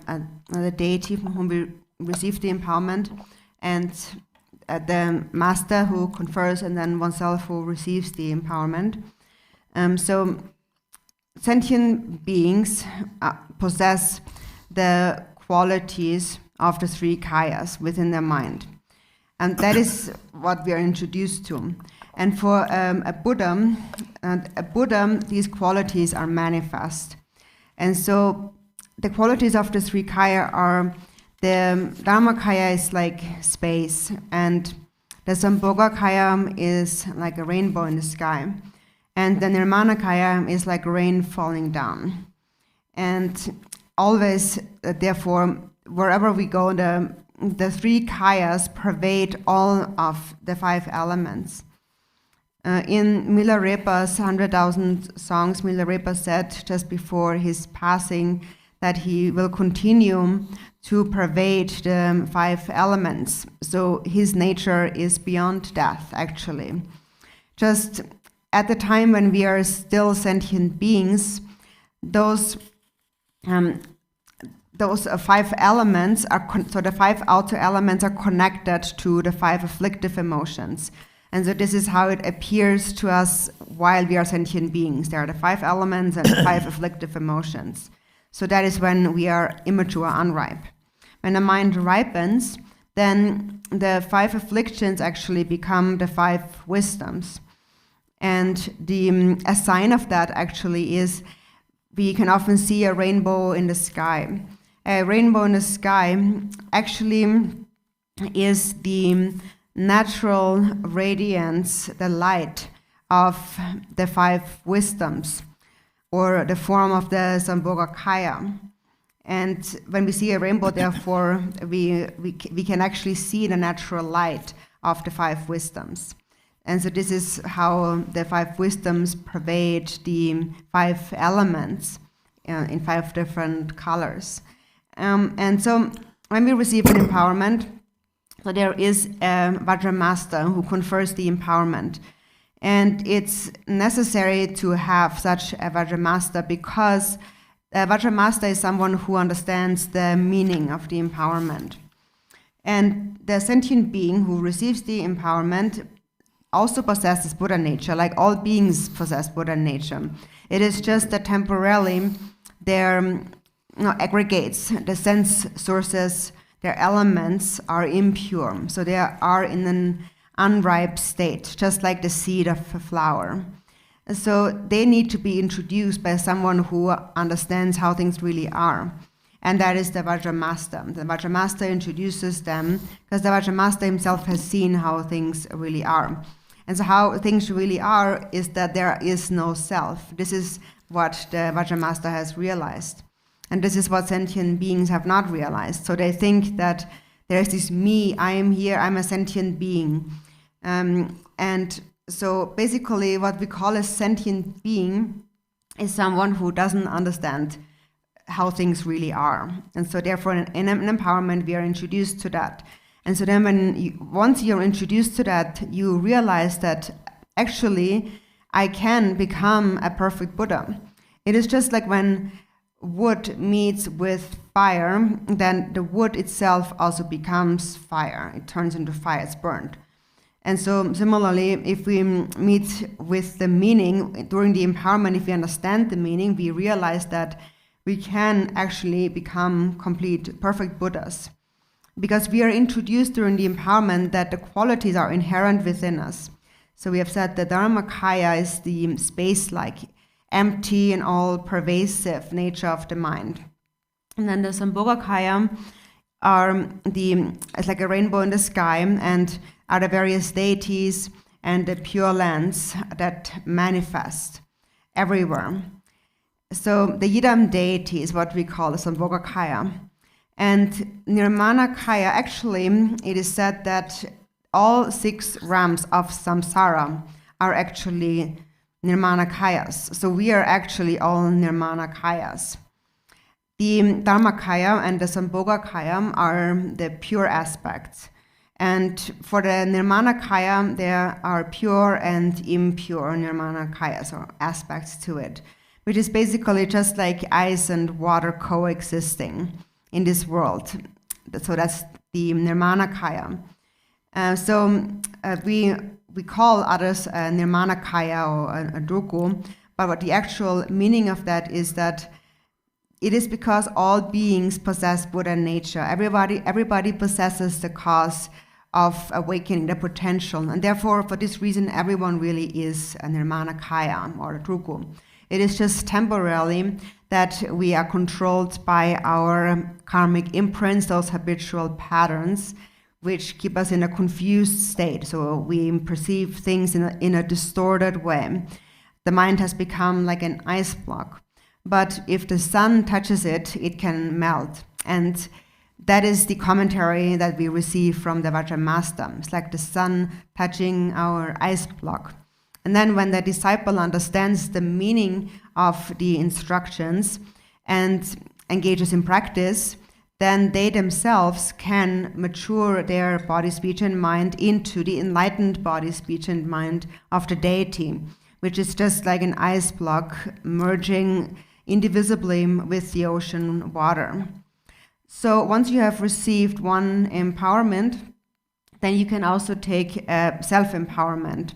deity from whom we receive the empowerment and the master who confers, and then oneself who receives the empowerment. So sentient beings possess the qualities of the three kayas within their mind. And that is what we are introduced to. And for a Buddha, these qualities are manifest. And so the qualities of the three kaya are, the Dharmakaya is like space, and the Sambhogakaya is like a rainbow in the sky, and the Nirmanakaya is like rain falling down. And always, therefore, wherever we go, the three kayas pervade all of the five elements. In Milarepa's 100,000 Songs, Milarepa said just before his passing that he will continue to pervade the five elements. So his nature is beyond death, actually. Just at the time when we are still sentient beings, those five elements so the five outer elements are connected to the five afflictive emotions. And so this is how it appears to us while we are sentient beings. There are the five elements and five afflictive emotions. So that is when we are immature, unripe. When the mind ripens, then the five afflictions actually become the five wisdoms. And a sign of that actually is we can often see a rainbow in the sky. A rainbow in the sky actually is the natural radiance, the light of the five wisdoms, or the form of the Sambhogakaya. And when we see a rainbow, therefore, we can actually see the natural light of the five wisdoms. And so this is how the five wisdoms pervade the five elements in five different colors. And so when we receive an empowerment, so there is a Vajra master who confers the empowerment. And it's necessary to have such a Vajra master because a Vajra master is someone who understands the meaning of the empowerment. And the sentient being who receives the empowerment also possesses Buddha nature, like all beings possess Buddha nature. It is just that temporarily their aggregates, the sense sources, their elements are impure. So they are in an unripe state, just like the seed of a flower. So they need to be introduced by someone who understands how things really are. And that is the Vajra master. The Vajra master introduces them because the Vajra master himself has seen how things really are. And so how things really are is that there is no self. This is what the Vajra master has realized. And this is what sentient beings have not realized. So they think that there is this me, I am here, I'm a sentient being. And so basically what we call a sentient being is someone who doesn't understand how things really are. And so therefore in empowerment we are introduced to that. And so then once you're introduced to that, you realize that actually I can become a perfect Buddha. It is just like when wood meets with fire, then the wood itself also becomes fire. It turns into fire, it's burned. And so similarly, if we meet with the meaning during the empowerment, if we understand the meaning, we realize that we can actually become complete, perfect Buddhas. Because we are introduced during the empowerment that the qualities are inherent within us. So we have said the Dharmakaya is the space-like, empty and all-pervasive nature of the mind. And then the Sambhogakaya it's like a rainbow in the sky, and are the various deities and the pure lands that manifest everywhere. So the Yidam deity is what we call the Sambhogakaya. And Nirmanakaya, actually, it is said that all 6 realms of samsara are actually Nirmanakayas. So we are actually all Nirmanakayas. The Dharmakaya and the Sambhogakaya are the pure aspects. And for the Nirmanakaya, there are pure and impure Nirmanakayas, or aspects to it, which is basically just like ice and water coexisting in this world. So that's the Nirmanakaya. We call others Nirmanakaya or a Druku, but what the actual meaning of that is that it is because all beings possess Buddha nature. Everybody possesses the cause of awakening, the potential, and therefore for this reason everyone really is a Nirmanakaya or a Druku. It is just temporarily that we are controlled by our karmic imprints, those habitual patterns, which keep us in a confused state. So we perceive things in a distorted way. The mind has become like an ice block. But if the sun touches it, it can melt. And that is the commentary that we receive from the Vajramaster. It's like the sun touching our ice block. And then when the disciple understands the meaning of the instructions and engages in practice, then they themselves can mature their body, speech, and mind into the enlightened body, speech, and mind of the deity, which is just like an ice block merging indivisibly with the ocean water. So once you have received one empowerment, then you can also take self-empowerment.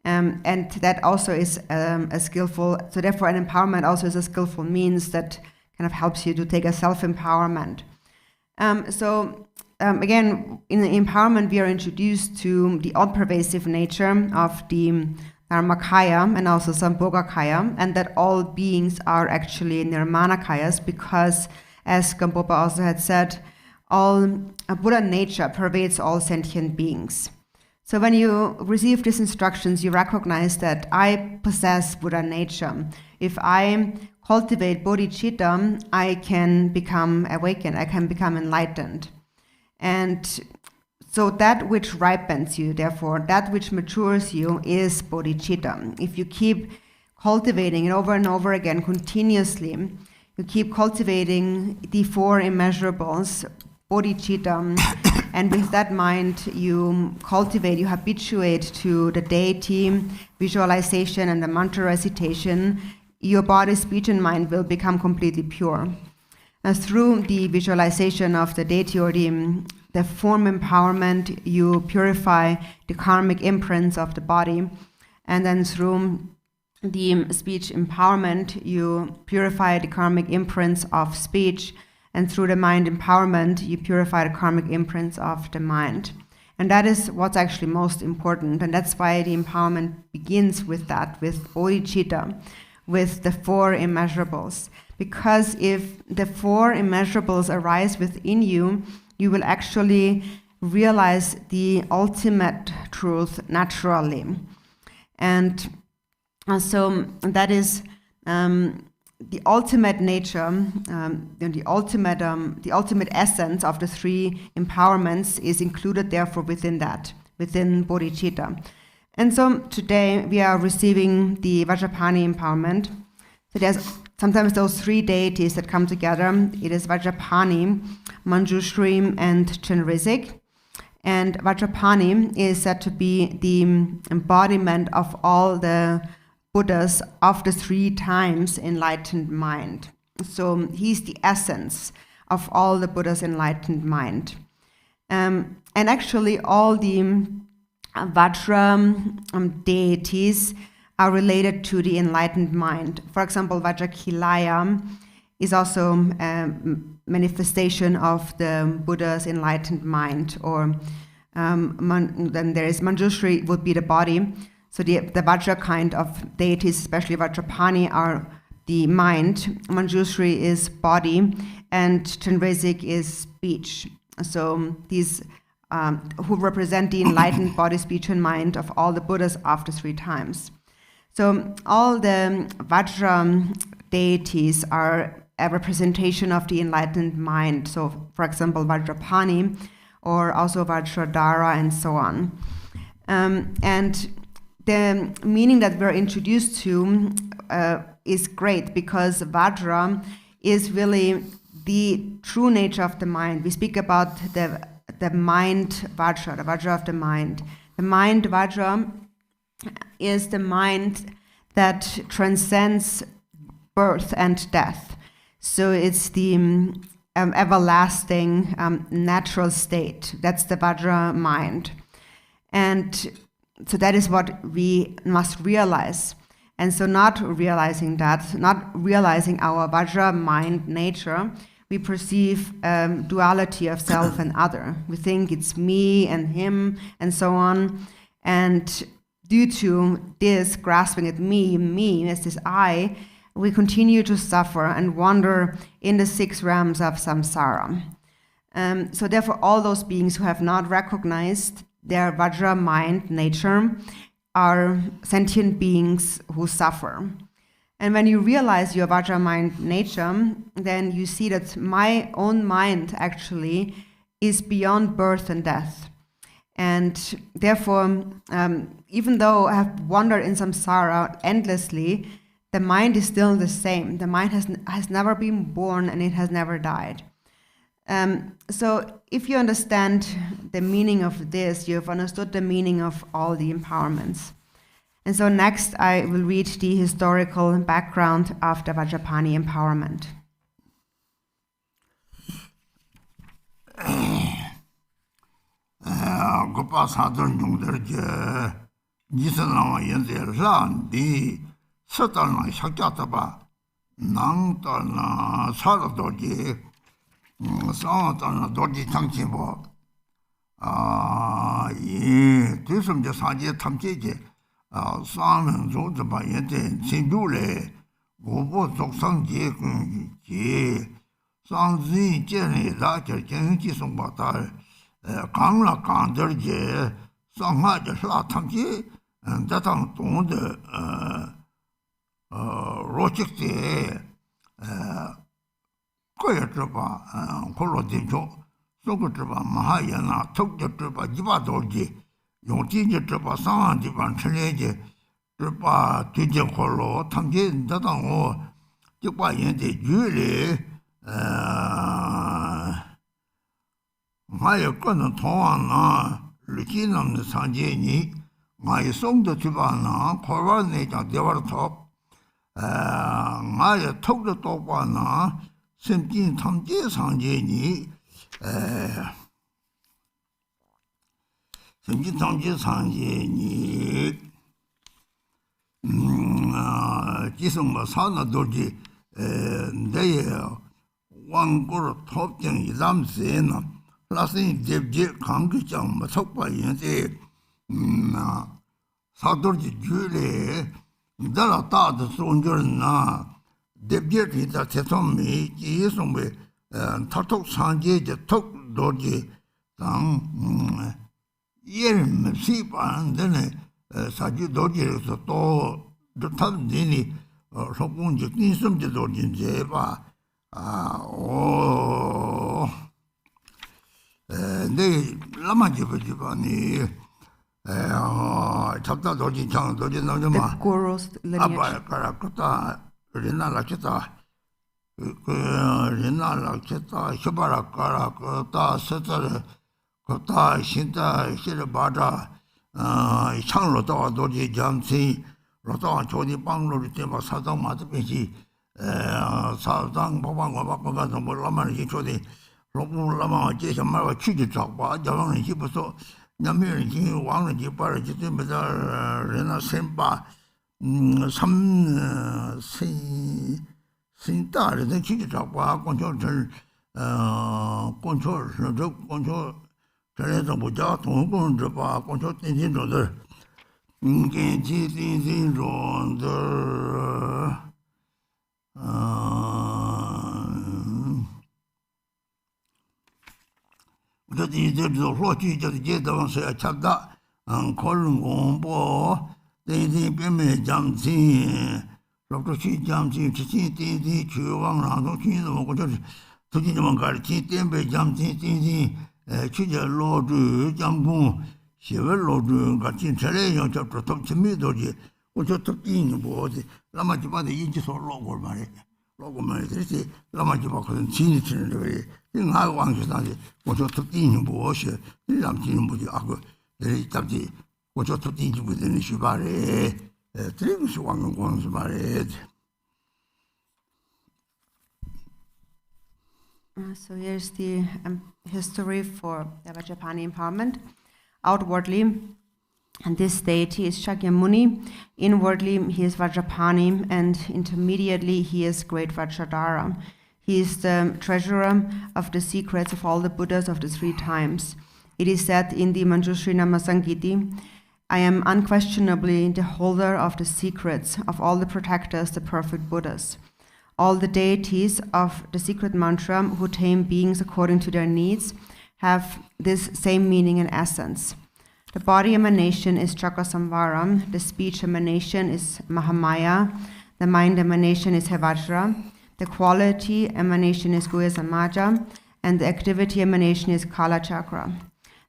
And that also is a skillful, so therefore an empowerment also is a skillful means that kind of helps you to take a self-empowerment. Again, in the empowerment, we are introduced to the all-pervasive nature of the Dharmakaya and also Sambhogakaya, and that all beings are actually Nirmanakayas because, as Gampopa also had said, all Buddha nature pervades all sentient beings. So when you receive these instructions, you recognize that I possess Buddha nature. If I cultivate bodhicitta, I can become awakened, I can become enlightened. And so that which ripens you, therefore, that which matures you is bodhicitta. If you keep cultivating it over and over again continuously, you keep cultivating the 4 immeasurables, bodhicitta, and with that mind you cultivate, you habituate to the deity, visualization, and the mantra recitation, your body, speech, and mind will become completely pure. Through the visualization of the deity or the form empowerment, you purify the karmic imprints of the body, and then through the speech empowerment, you purify the karmic imprints of speech, and through the mind empowerment, you purify the karmic imprints of the mind. And that is what's actually most important, and that's why the empowerment begins with that, with bodhicitta, with the 4 immeasurables. Because if the 4 immeasurables arise within you, you will actually realize the ultimate truth naturally. And so that is the ultimate nature, the ultimate essence of the 3 empowerments is included therefore within that, within bodhicitta. And so today we are receiving the Vajrapani empowerment. So there's sometimes those three deities that come together, it is Vajrapani, Manjushri, and Chenrezig. And Vajrapani is said to be the embodiment of all the Buddhas of the 3 times enlightened mind. So he's the essence of all the Buddha's enlightened mind. And actually all the Vajra deities are related to the enlightened mind. For example, Vajrakilaya is also a manifestation of the Buddha's enlightened mind, or then there is Manjushri, would be the body. So the Vajra kind of deities, especially Vajrapani, are the mind. Manjushri is body, and Chenrezig is speech. So these who represent the enlightened body, speech, and mind of all the Buddhas after 3 times. So all the Vajra deities are a representation of the enlightened mind. So, for example, Vajrapani, or also Vajradhara, and so on. And the meaning that we're introduced to is great, because Vajra is really the true nature of the mind. We speak about the mind Vajra, the Vajra of the mind. The mind Vajra is the mind that transcends birth and death. So it's the everlasting natural state. That's the Vajra mind. And so that is what we must realize. And so not realizing that, not realizing our Vajra mind nature, we perceive duality of self and other. We think it's me and him and so on. And due to this grasping at me as this I, we continue to suffer and wander in the 6 realms of samsara. So therefore, all those beings who have not recognized their Vajra mind nature are sentient beings who suffer. And when you realize your Vajra mind nature, then you see that my own mind actually is beyond birth and death. And therefore, even though I have wandered in samsara endlessly, the mind is still the same. The mind has never been born, and it has never died. So if you understand the meaning of this, you have understood the meaning of all the empowerments. And so next I will read the historical background of the Vajrapani empowerment. Gopa sadar nyungdar je nisanama yenze ran di satal na shakyataba nang tal na sara dorji sa tal na dorji changchibo ye tisum je saje tamche je 사는 조드바 예데 진주래 고보 속상제 제 상지 제네 라저 경기 송바다 강라 강들제 상하제 라탐지 다당 동데 로직제 거여드바 콜로디조 소고드바 마하야나 톡저드바 지바도지 용진제 드바 상한지반 천례제 드바 뒤제콜로 탐제 다당오 직바 연제 유리 마여 거는 통하나 르기는 상제니 마여 송도 주바나 코바네자 대화로 마여 톡도 똑바나 심진 탐제 상제니 생긴 당지 상제니 기성마 사나 돌지 내에 왕고로 톱정 이람세나 라신 제제 강기장 마석바 연세 사돌지 줄에 달아 따도 손절나 데비에다 대통미 이성배 타톡 상제제 톡 돌지 당 예름 시반데네 사주 도지에서 또 도탄디니 속군지 인심지 도진제 네 라마지바니 잡다 도진 장 도진 나오마 The Guru's lineage. 아빠 가라쿠타 Rina Lakita, Rina Lakita, Shabara Kara, Kota, Setter, Kota, Shinta, Shirabada, Changlota, Doji, Jamsi, Rota, Chodi Banglo, Tema, Sadam, Matapichi, Sadang, Babanga, Laman, Chodi, Romu Lama, Jason Mara, Chidi Talk, Javan, Hibaso, Namir, Wang, Jipara, Jitimba, Rena Sempa, some Sinta, the Chidi Talk, control, control, Teresa Buja, Tonga, control, in other. The Rochi just get down say a chapter and calling on board. They payment jumping, Rocky jumping to see the Chuang Rando to the Mongarchi, Tempe jumping, Chija Lord, Jambu, Shiver Lord, Garchen Rinpoche, chapter top to me, Doji, which are talking about Lamajiba, the inches or logo money. Logo money, Lamajiba couldn't see it in the way. In I want to study what you're talking about, Lamtin with the Ago, the Tabdi, what you're talking with the Nishibare, things one one's married. So here's the history for the Vajrapani Empowerment. Outwardly, and this deity is Shakyamuni. Inwardly, he is Vajrapani, and intermediately, he is Great Vajradhara. He is the treasurer of the secrets of all the Buddhas of the 3 times. It is said in the Manjushri Namasangiti, I am unquestionably the holder of the secrets of all the protectors, the perfect Buddhas. All the deities of the secret mantra who tame beings according to their needs have this same meaning and essence. The body emanation is Chakrasamvara, the speech emanation is Mahamaya, the mind emanation is Hevajra, the quality emanation is Guya Samaja, and the activity emanation is Kala Chakra.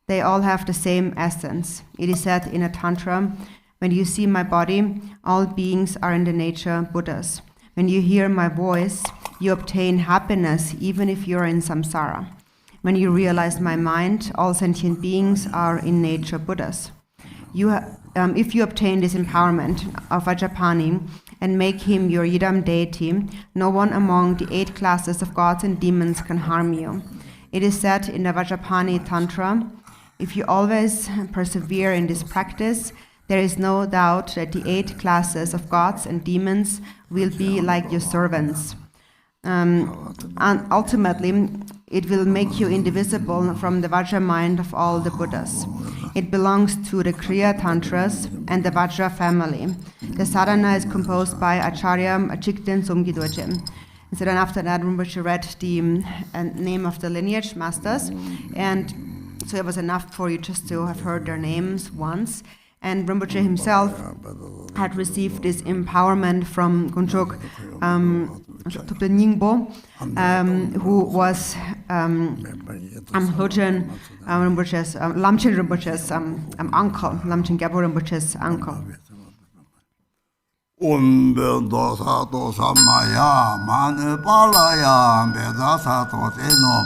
They all have the same essence. It is said in a Tantra, when you see my body, all beings are in the nature Buddhas. When you hear my voice, you obtain happiness even if you are in samsara. When you realize my mind, all sentient beings are in nature Buddhas. If you obtain this empowerment of Vajrapani and make him your Yidam deity, no one among the 8 classes of gods and demons can harm you. It is said in the Vajrapani Tantra, if you always persevere in this practice, there is no doubt that the 8 classes of gods and demons will be like your servants. And ultimately, it will make you indivisible from the Vajra mind of all the Buddhas. It belongs to the Kriya Tantras and the Vajra family. The sadhana is composed by Acharya Achikten Somgidwache. And so then after that, Rinpoche read the name of the lineage masters. And so it was enough for you just to have heard their names once. And Rinpoche himself had received this empowerment from Gonchok Tupten Nyingbo, who was Lojin Rinpoche's, Lamchen Rinpoche's uncle, Lamchen Gyabo Rinpoche's uncle. Dosa dosa maya, mane palaya, bedasa toteno,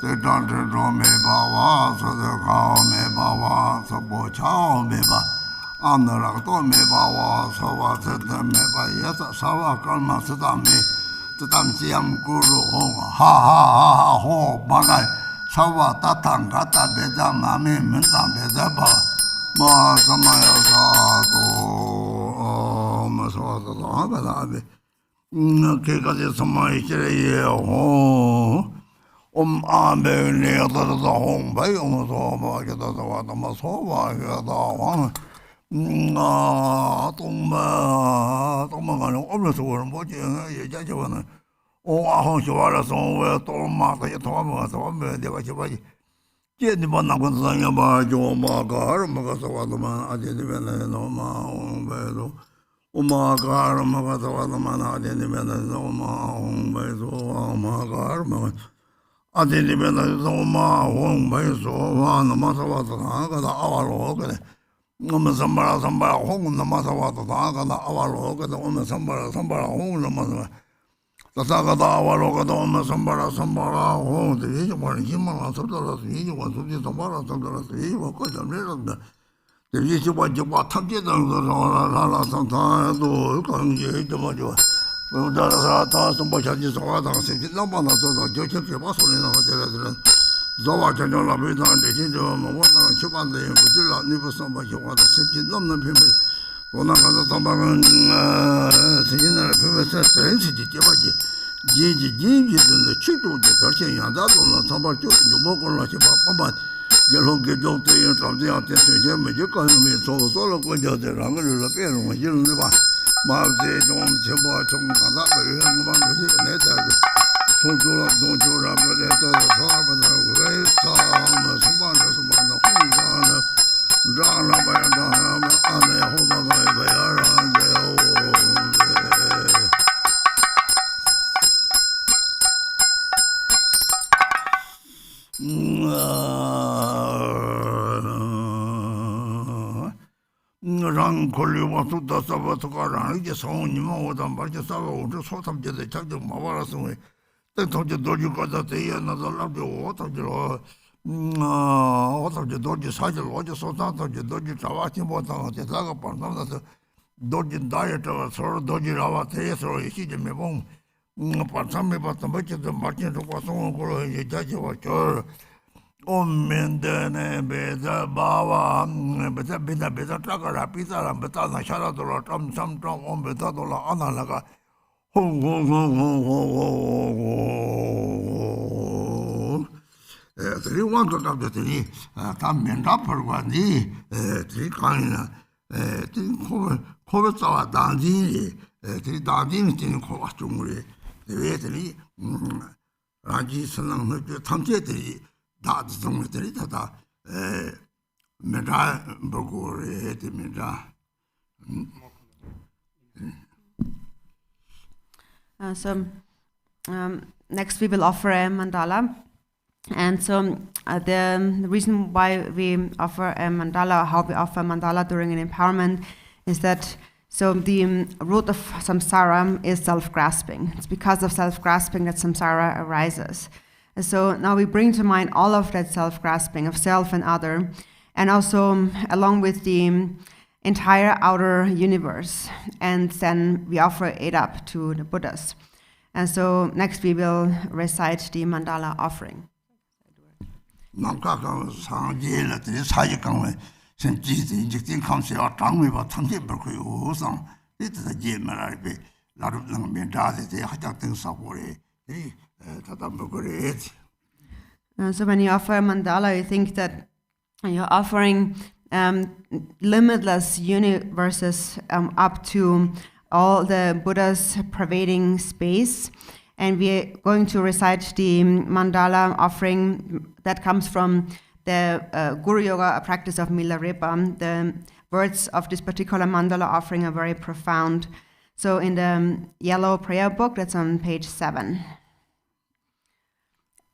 the doctor me bawa, so the cow me bawa, so bochao me ba, Anarato me bawa, so what the me ba, yes, Sawa Kalma Sudame, the Tamsiam Guru, ha ha ho, Bagay, Sawa Tatang Gata Beda Mami, Mentam Bedaba, Ma Samaya Sato. Maswata Kikati Samai Ambe near the home by Omasova, Gata Masova, Gata Tomagano, almost over watching Yajavan. Oh, Ahoshavara, somewhere, Tomaka, Toma, the Vachavaj. Get the one about Joma, Magasavadaman, I didn't know my own bedo. Umagar, Magasavadaman, I didn't know my own bedo, Umagar, I didn't know my own bedo, one Masavata, our organ. 오면 선바라 홍은 남아서 와도 나가나 아와로 가도 오면 선바라 홍은 남아서 다다가다 아와로 가도 오면 선바라 홍은 이제 뭐 힘만 안 써더라도 이제 완전히 선바라 이제 뭐 거기다 내려다 이제 저 탐지당도 상타도 강제 좀 맞아 우다라서 다 선바자지 소화당 생기 넘어나서 저렇게 봐 소리 나거든 Zawa Chanyo La Bui Tang De Chin Chua Ma Wa Tang Chupan De Yin Ku Chul La Nipu Samba Chi Wa Ta Sip Chin Nam Nam Pim Pim Wona Ka Ta Samba Kan Sijin Na Pim Pim Sa Tren Si Chi Chi Ba Chi Ji Ji Ji Ji Dun De Chi Chu Chi Tar Chen Yang Da Dun La Samba Chu Nyu Bo Kon La Chi Pa Pa Pa Ge Long Ge Jong Te Yin Sam Ti Yang Te Sui Chen Me Ji Ka Yin Me So So La Kun Ja Te Rang Ri La Pe Rung Ma Ji Rung Ni Ba Ma Se Chong Che Bo Chong Ka Da Ba Yu Yang Ba Ku Si Ne Ta Ri 손주라 돈주라 그래서 사업은 왜 사업은 선반에서 혼자는 라라바야다 안에 호마가 배야란데요 랑 걸리고 쏟다 써봐서가 이제 성우님은 오다 말자 싸고 우리 소탐제대 작정 마발았으면 통제 도주 거다 대야 나도 라고 어떻게로 어떻게 도주 사실 어제 소다도지 도주 자와치 못하고 대다가 반나서 도주 다이어트가 서로 도주라와 대해서 시제 매봉 반삼매 봤던 멋지도 맞지도 과송 걸어 이제 자지와 저 오면데네 베자 바와 베자 따가라 비자람 베타나 샤라도라 탐삼 온베다도라 아나라가 들이 왕도 잡더니 담면 잡을관이 들이 강이나 들이 코베 싸와 단지 들이 단지는 되는 코가 중물이 왜들이 라지 선랑 탐제들이 다 중물들이 다 메다 보고 해드입니다. Next we will offer a mandala, and so the reason why we offer a mandala, how we offer mandala during an empowerment, is that so the root of samsara is self-grasping. It's because of self-grasping that samsara arises. And so now we bring to mind all of that self-grasping of self and other, and also along with the entire outer universe, and then we offer it up to the Buddhas. And so next we will recite the mandala offering. So when you offer a mandala, you think that you're offering limitless universes up to all the Buddha's pervading space. And we're going to recite the mandala offering that comes from the Guru Yoga, a practice of Milarepa. The words of this particular mandala offering are very profound. So in the yellow prayer book, that's on page 7.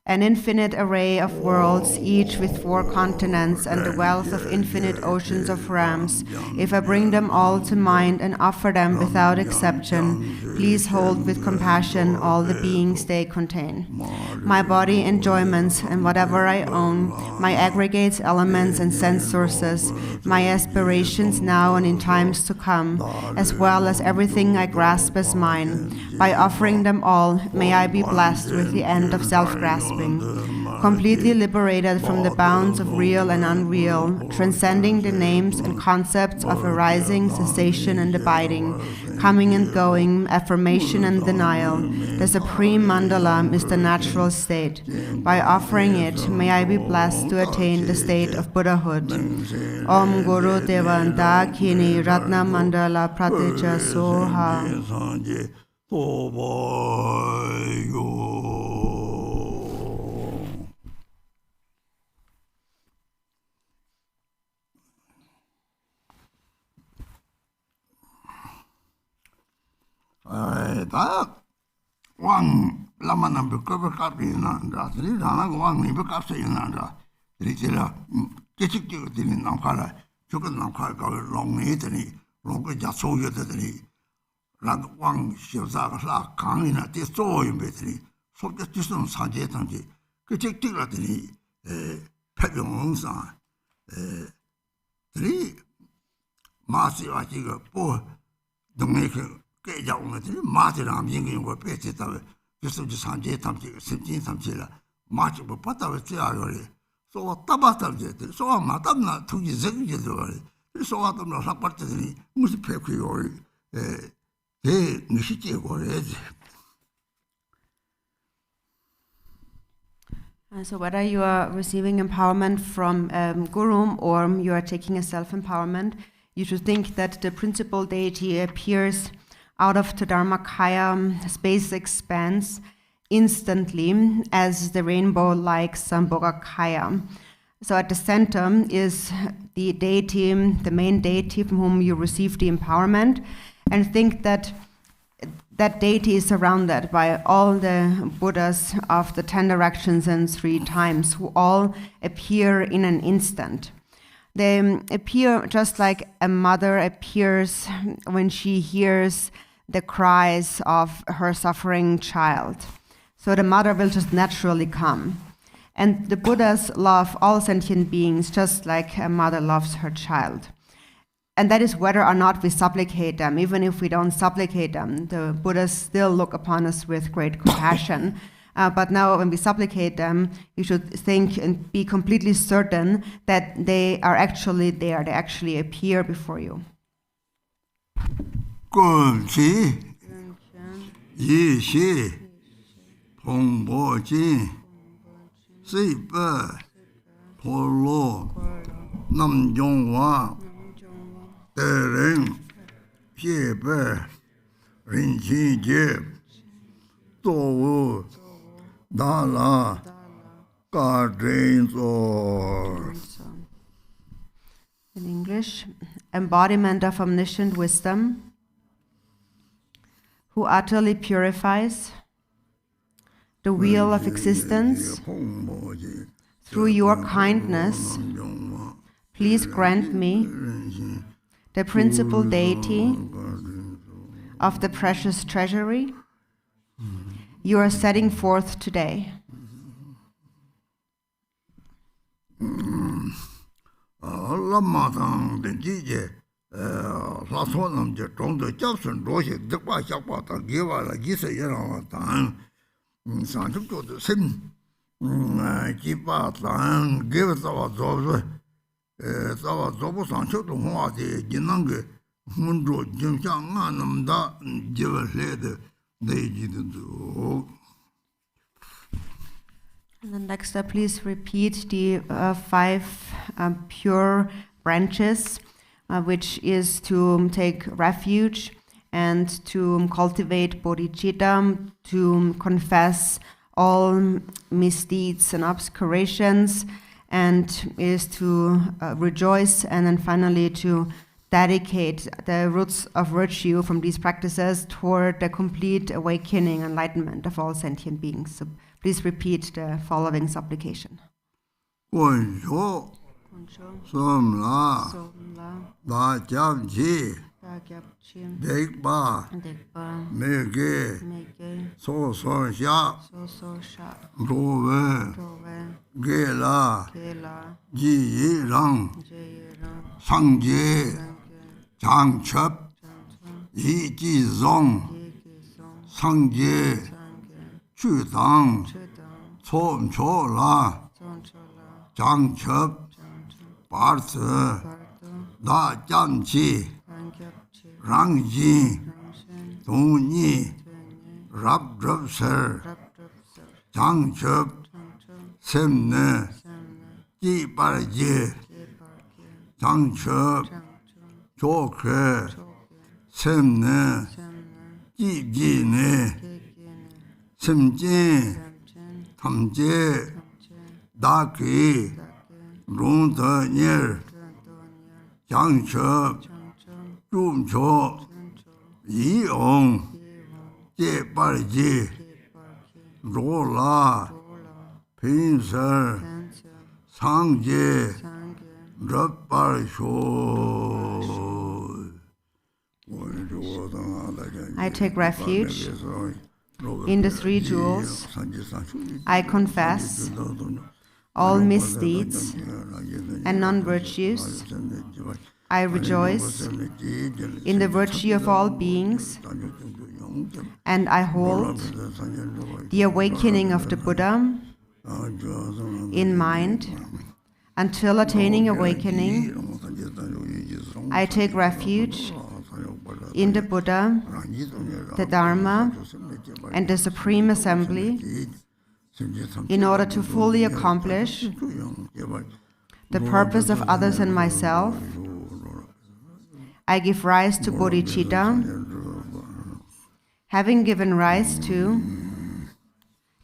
An infinite array of worlds, each with 4 continents and the wealth of infinite oceans of realms. If I bring them all to mind and offer them without exception, please hold with compassion all the beings they contain. My body, enjoyments, and whatever I own, my aggregates, elements, and sense sources, my aspirations now and in times to come, as well as everything I grasp as mine. By offering them all, may I be blessed with the end of self-grasping. Completely liberated from the bounds of real and unreal, transcending the names and concepts of arising, cessation, and abiding, coming and going, affirmation and denial. The supreme mandala is the natural state. By offering it, may I be blessed to attain the state of Buddhahood. Om Guru Devanta Kini Ratna Mandala Pratecha Soha. 다 왕 라마나 베커베 카피나다 드리라나 왕 니베 카세이나다 드리지라 계속적으로 드리는 나가라 조금 남카가 롱네더니 롱그 자소여더니 랑왕 시사가 강이나 뒤소임베더니 속에 뒤선 사제던지 그 적들더니 패병원사 들이 마시와 지가 뭐 동네 그 깨자오는들이 마지랑 인경 거 배치다 그래서 저 산제 탐지 심진 탐지라 마치 뭐 받다고 지야요리 소 따바다지 소 마담나 투지 적이죠 소 마담나 학벌들이 무슨 패크요리 에 니시지 거래지. So whether you are receiving empowerment from Guru or you are taking a self-empowerment, you should think that the principal deity appears out of the Dharmakaya space expanse instantly as the rainbow-like Sambhogakaya. So at the center is the deity, the main deity from whom you receive the empowerment, and think that that deity is surrounded by all the Buddhas of the 10 directions and 3 times, who all appear in an instant. They appear just like a mother appears when she hears the cries of her suffering child. So the mother will just naturally come. And the Buddhas love all sentient beings just like a mother loves her child. And that is whether or not we supplicate them. Even if we don't supplicate them, the Buddhas still look upon us with great compassion. But now when we supplicate them, you should think and be completely certain that they are actually there. They actually appear before you. 꿈치 이시 봉보진 세이버 폴로 남종화 대령 피베 린치제 또우 나라 가든소. In English, embodiment of omniscient wisdom, who utterly purifies the wheel of existence through your kindness, please grant me the principal deity of the precious treasury you are setting forth today. 라마당 된지제 사소남제 정도 잡선 로시 득바 샤바다 개와라 기세여라다 산축도도 심 기바단 개와서 조조 자와 조보 산축도 홍화지 지난게 문조 정상안음다 제월레데 네지도. And then next, please repeat the 5 pure branches, which is to take refuge and to cultivate bodhicitta, to confess all misdeeds and obscurations, and is to rejoice, and then finally to dedicate the roots of virtue from these practices toward the complete awakening, enlightenment of all sentient beings. So please repeat the following supplication. 원쇼 somla da jamji dekba mege so sha rowe gela ji rang 상제 장첩 이지종 상제 주당 솜초라 장첩 바르스 나잠치 랑지 동니 랍럽서 장첩 샘네 지바르지 장첩 조크 샘네 지지네 샘진 탐제 다귀 롱더니르 장첩 줌초 이옹 제바르지 로라 빈서 상제 I take refuge in the three jewels. I confess all misdeeds and non-virtues. I rejoice in the virtue of all beings, and I hold the awakening of the Buddha in mind. Until attaining awakening, I take refuge in the Buddha, the Dharma, and the Supreme Assembly in order to fully accomplish the purpose of others and myself. I give rise to bodhicitta. Having given rise to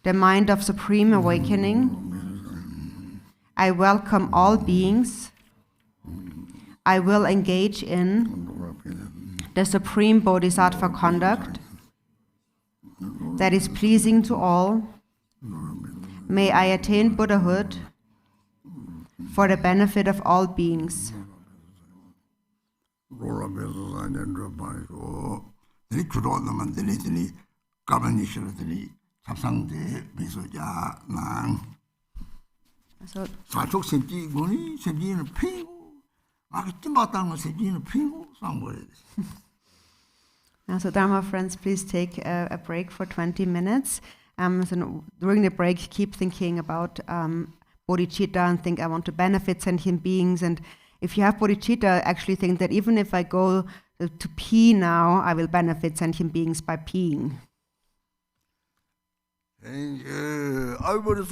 the mind of supreme awakening, I welcome all beings. I will engage in the supreme bodhisattva conduct that is pleasing to all. May I attain Buddhahood for the benefit of all beings. So, so Dharma friends, please take a break for 20 minutes. So during the break, keep thinking about bodhicitta and think, I want to benefit sentient beings. And if you have bodhicitta, actually think that even if I go to pee now, I will benefit sentient beings by peeing. I will